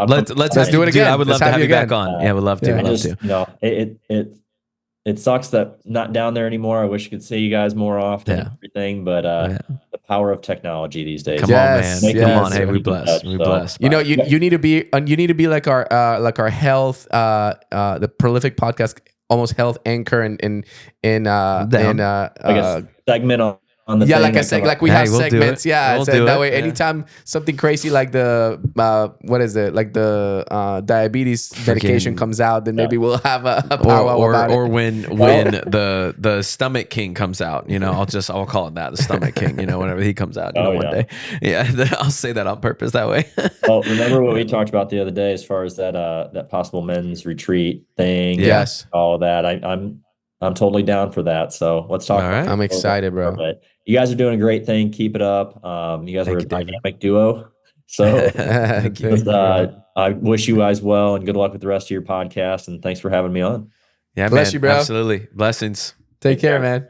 let's do it again. Dude, I would love to have you back on. Yeah, I would love to. I'd love to. You know, it sucks that not down there anymore. I wish I could see you guys more often and everything, but the power of technology these days. Come on, man. Come on. Hey, we blessed. We blessed. You know, you need to be like our health the prolific podcast, almost health anchor in like a segment on the like I said, like we have segments. Yeah, we'll so that way, anytime something crazy like the what is it, like the diabetes medication comes out, then maybe we'll have a powwow about it. Or when the stomach king comes out, you know, I'll call it that, the stomach king. You know, whenever he comes out, one day. Yeah, I'll say that on purpose that way. Well, remember what we talked about the other day as far as that possible men's retreat thing. Yes, all of that. I'm totally down for that. So let's talk. All right. I'm excited, bro. But you guys are doing a great thing. Keep it up. You guys are a dynamic duo. So I wish you guys well and good luck with the rest of your podcast. And thanks for having me on. Yeah, bless man. you, bro. Absolutely. Blessings. Take care, man.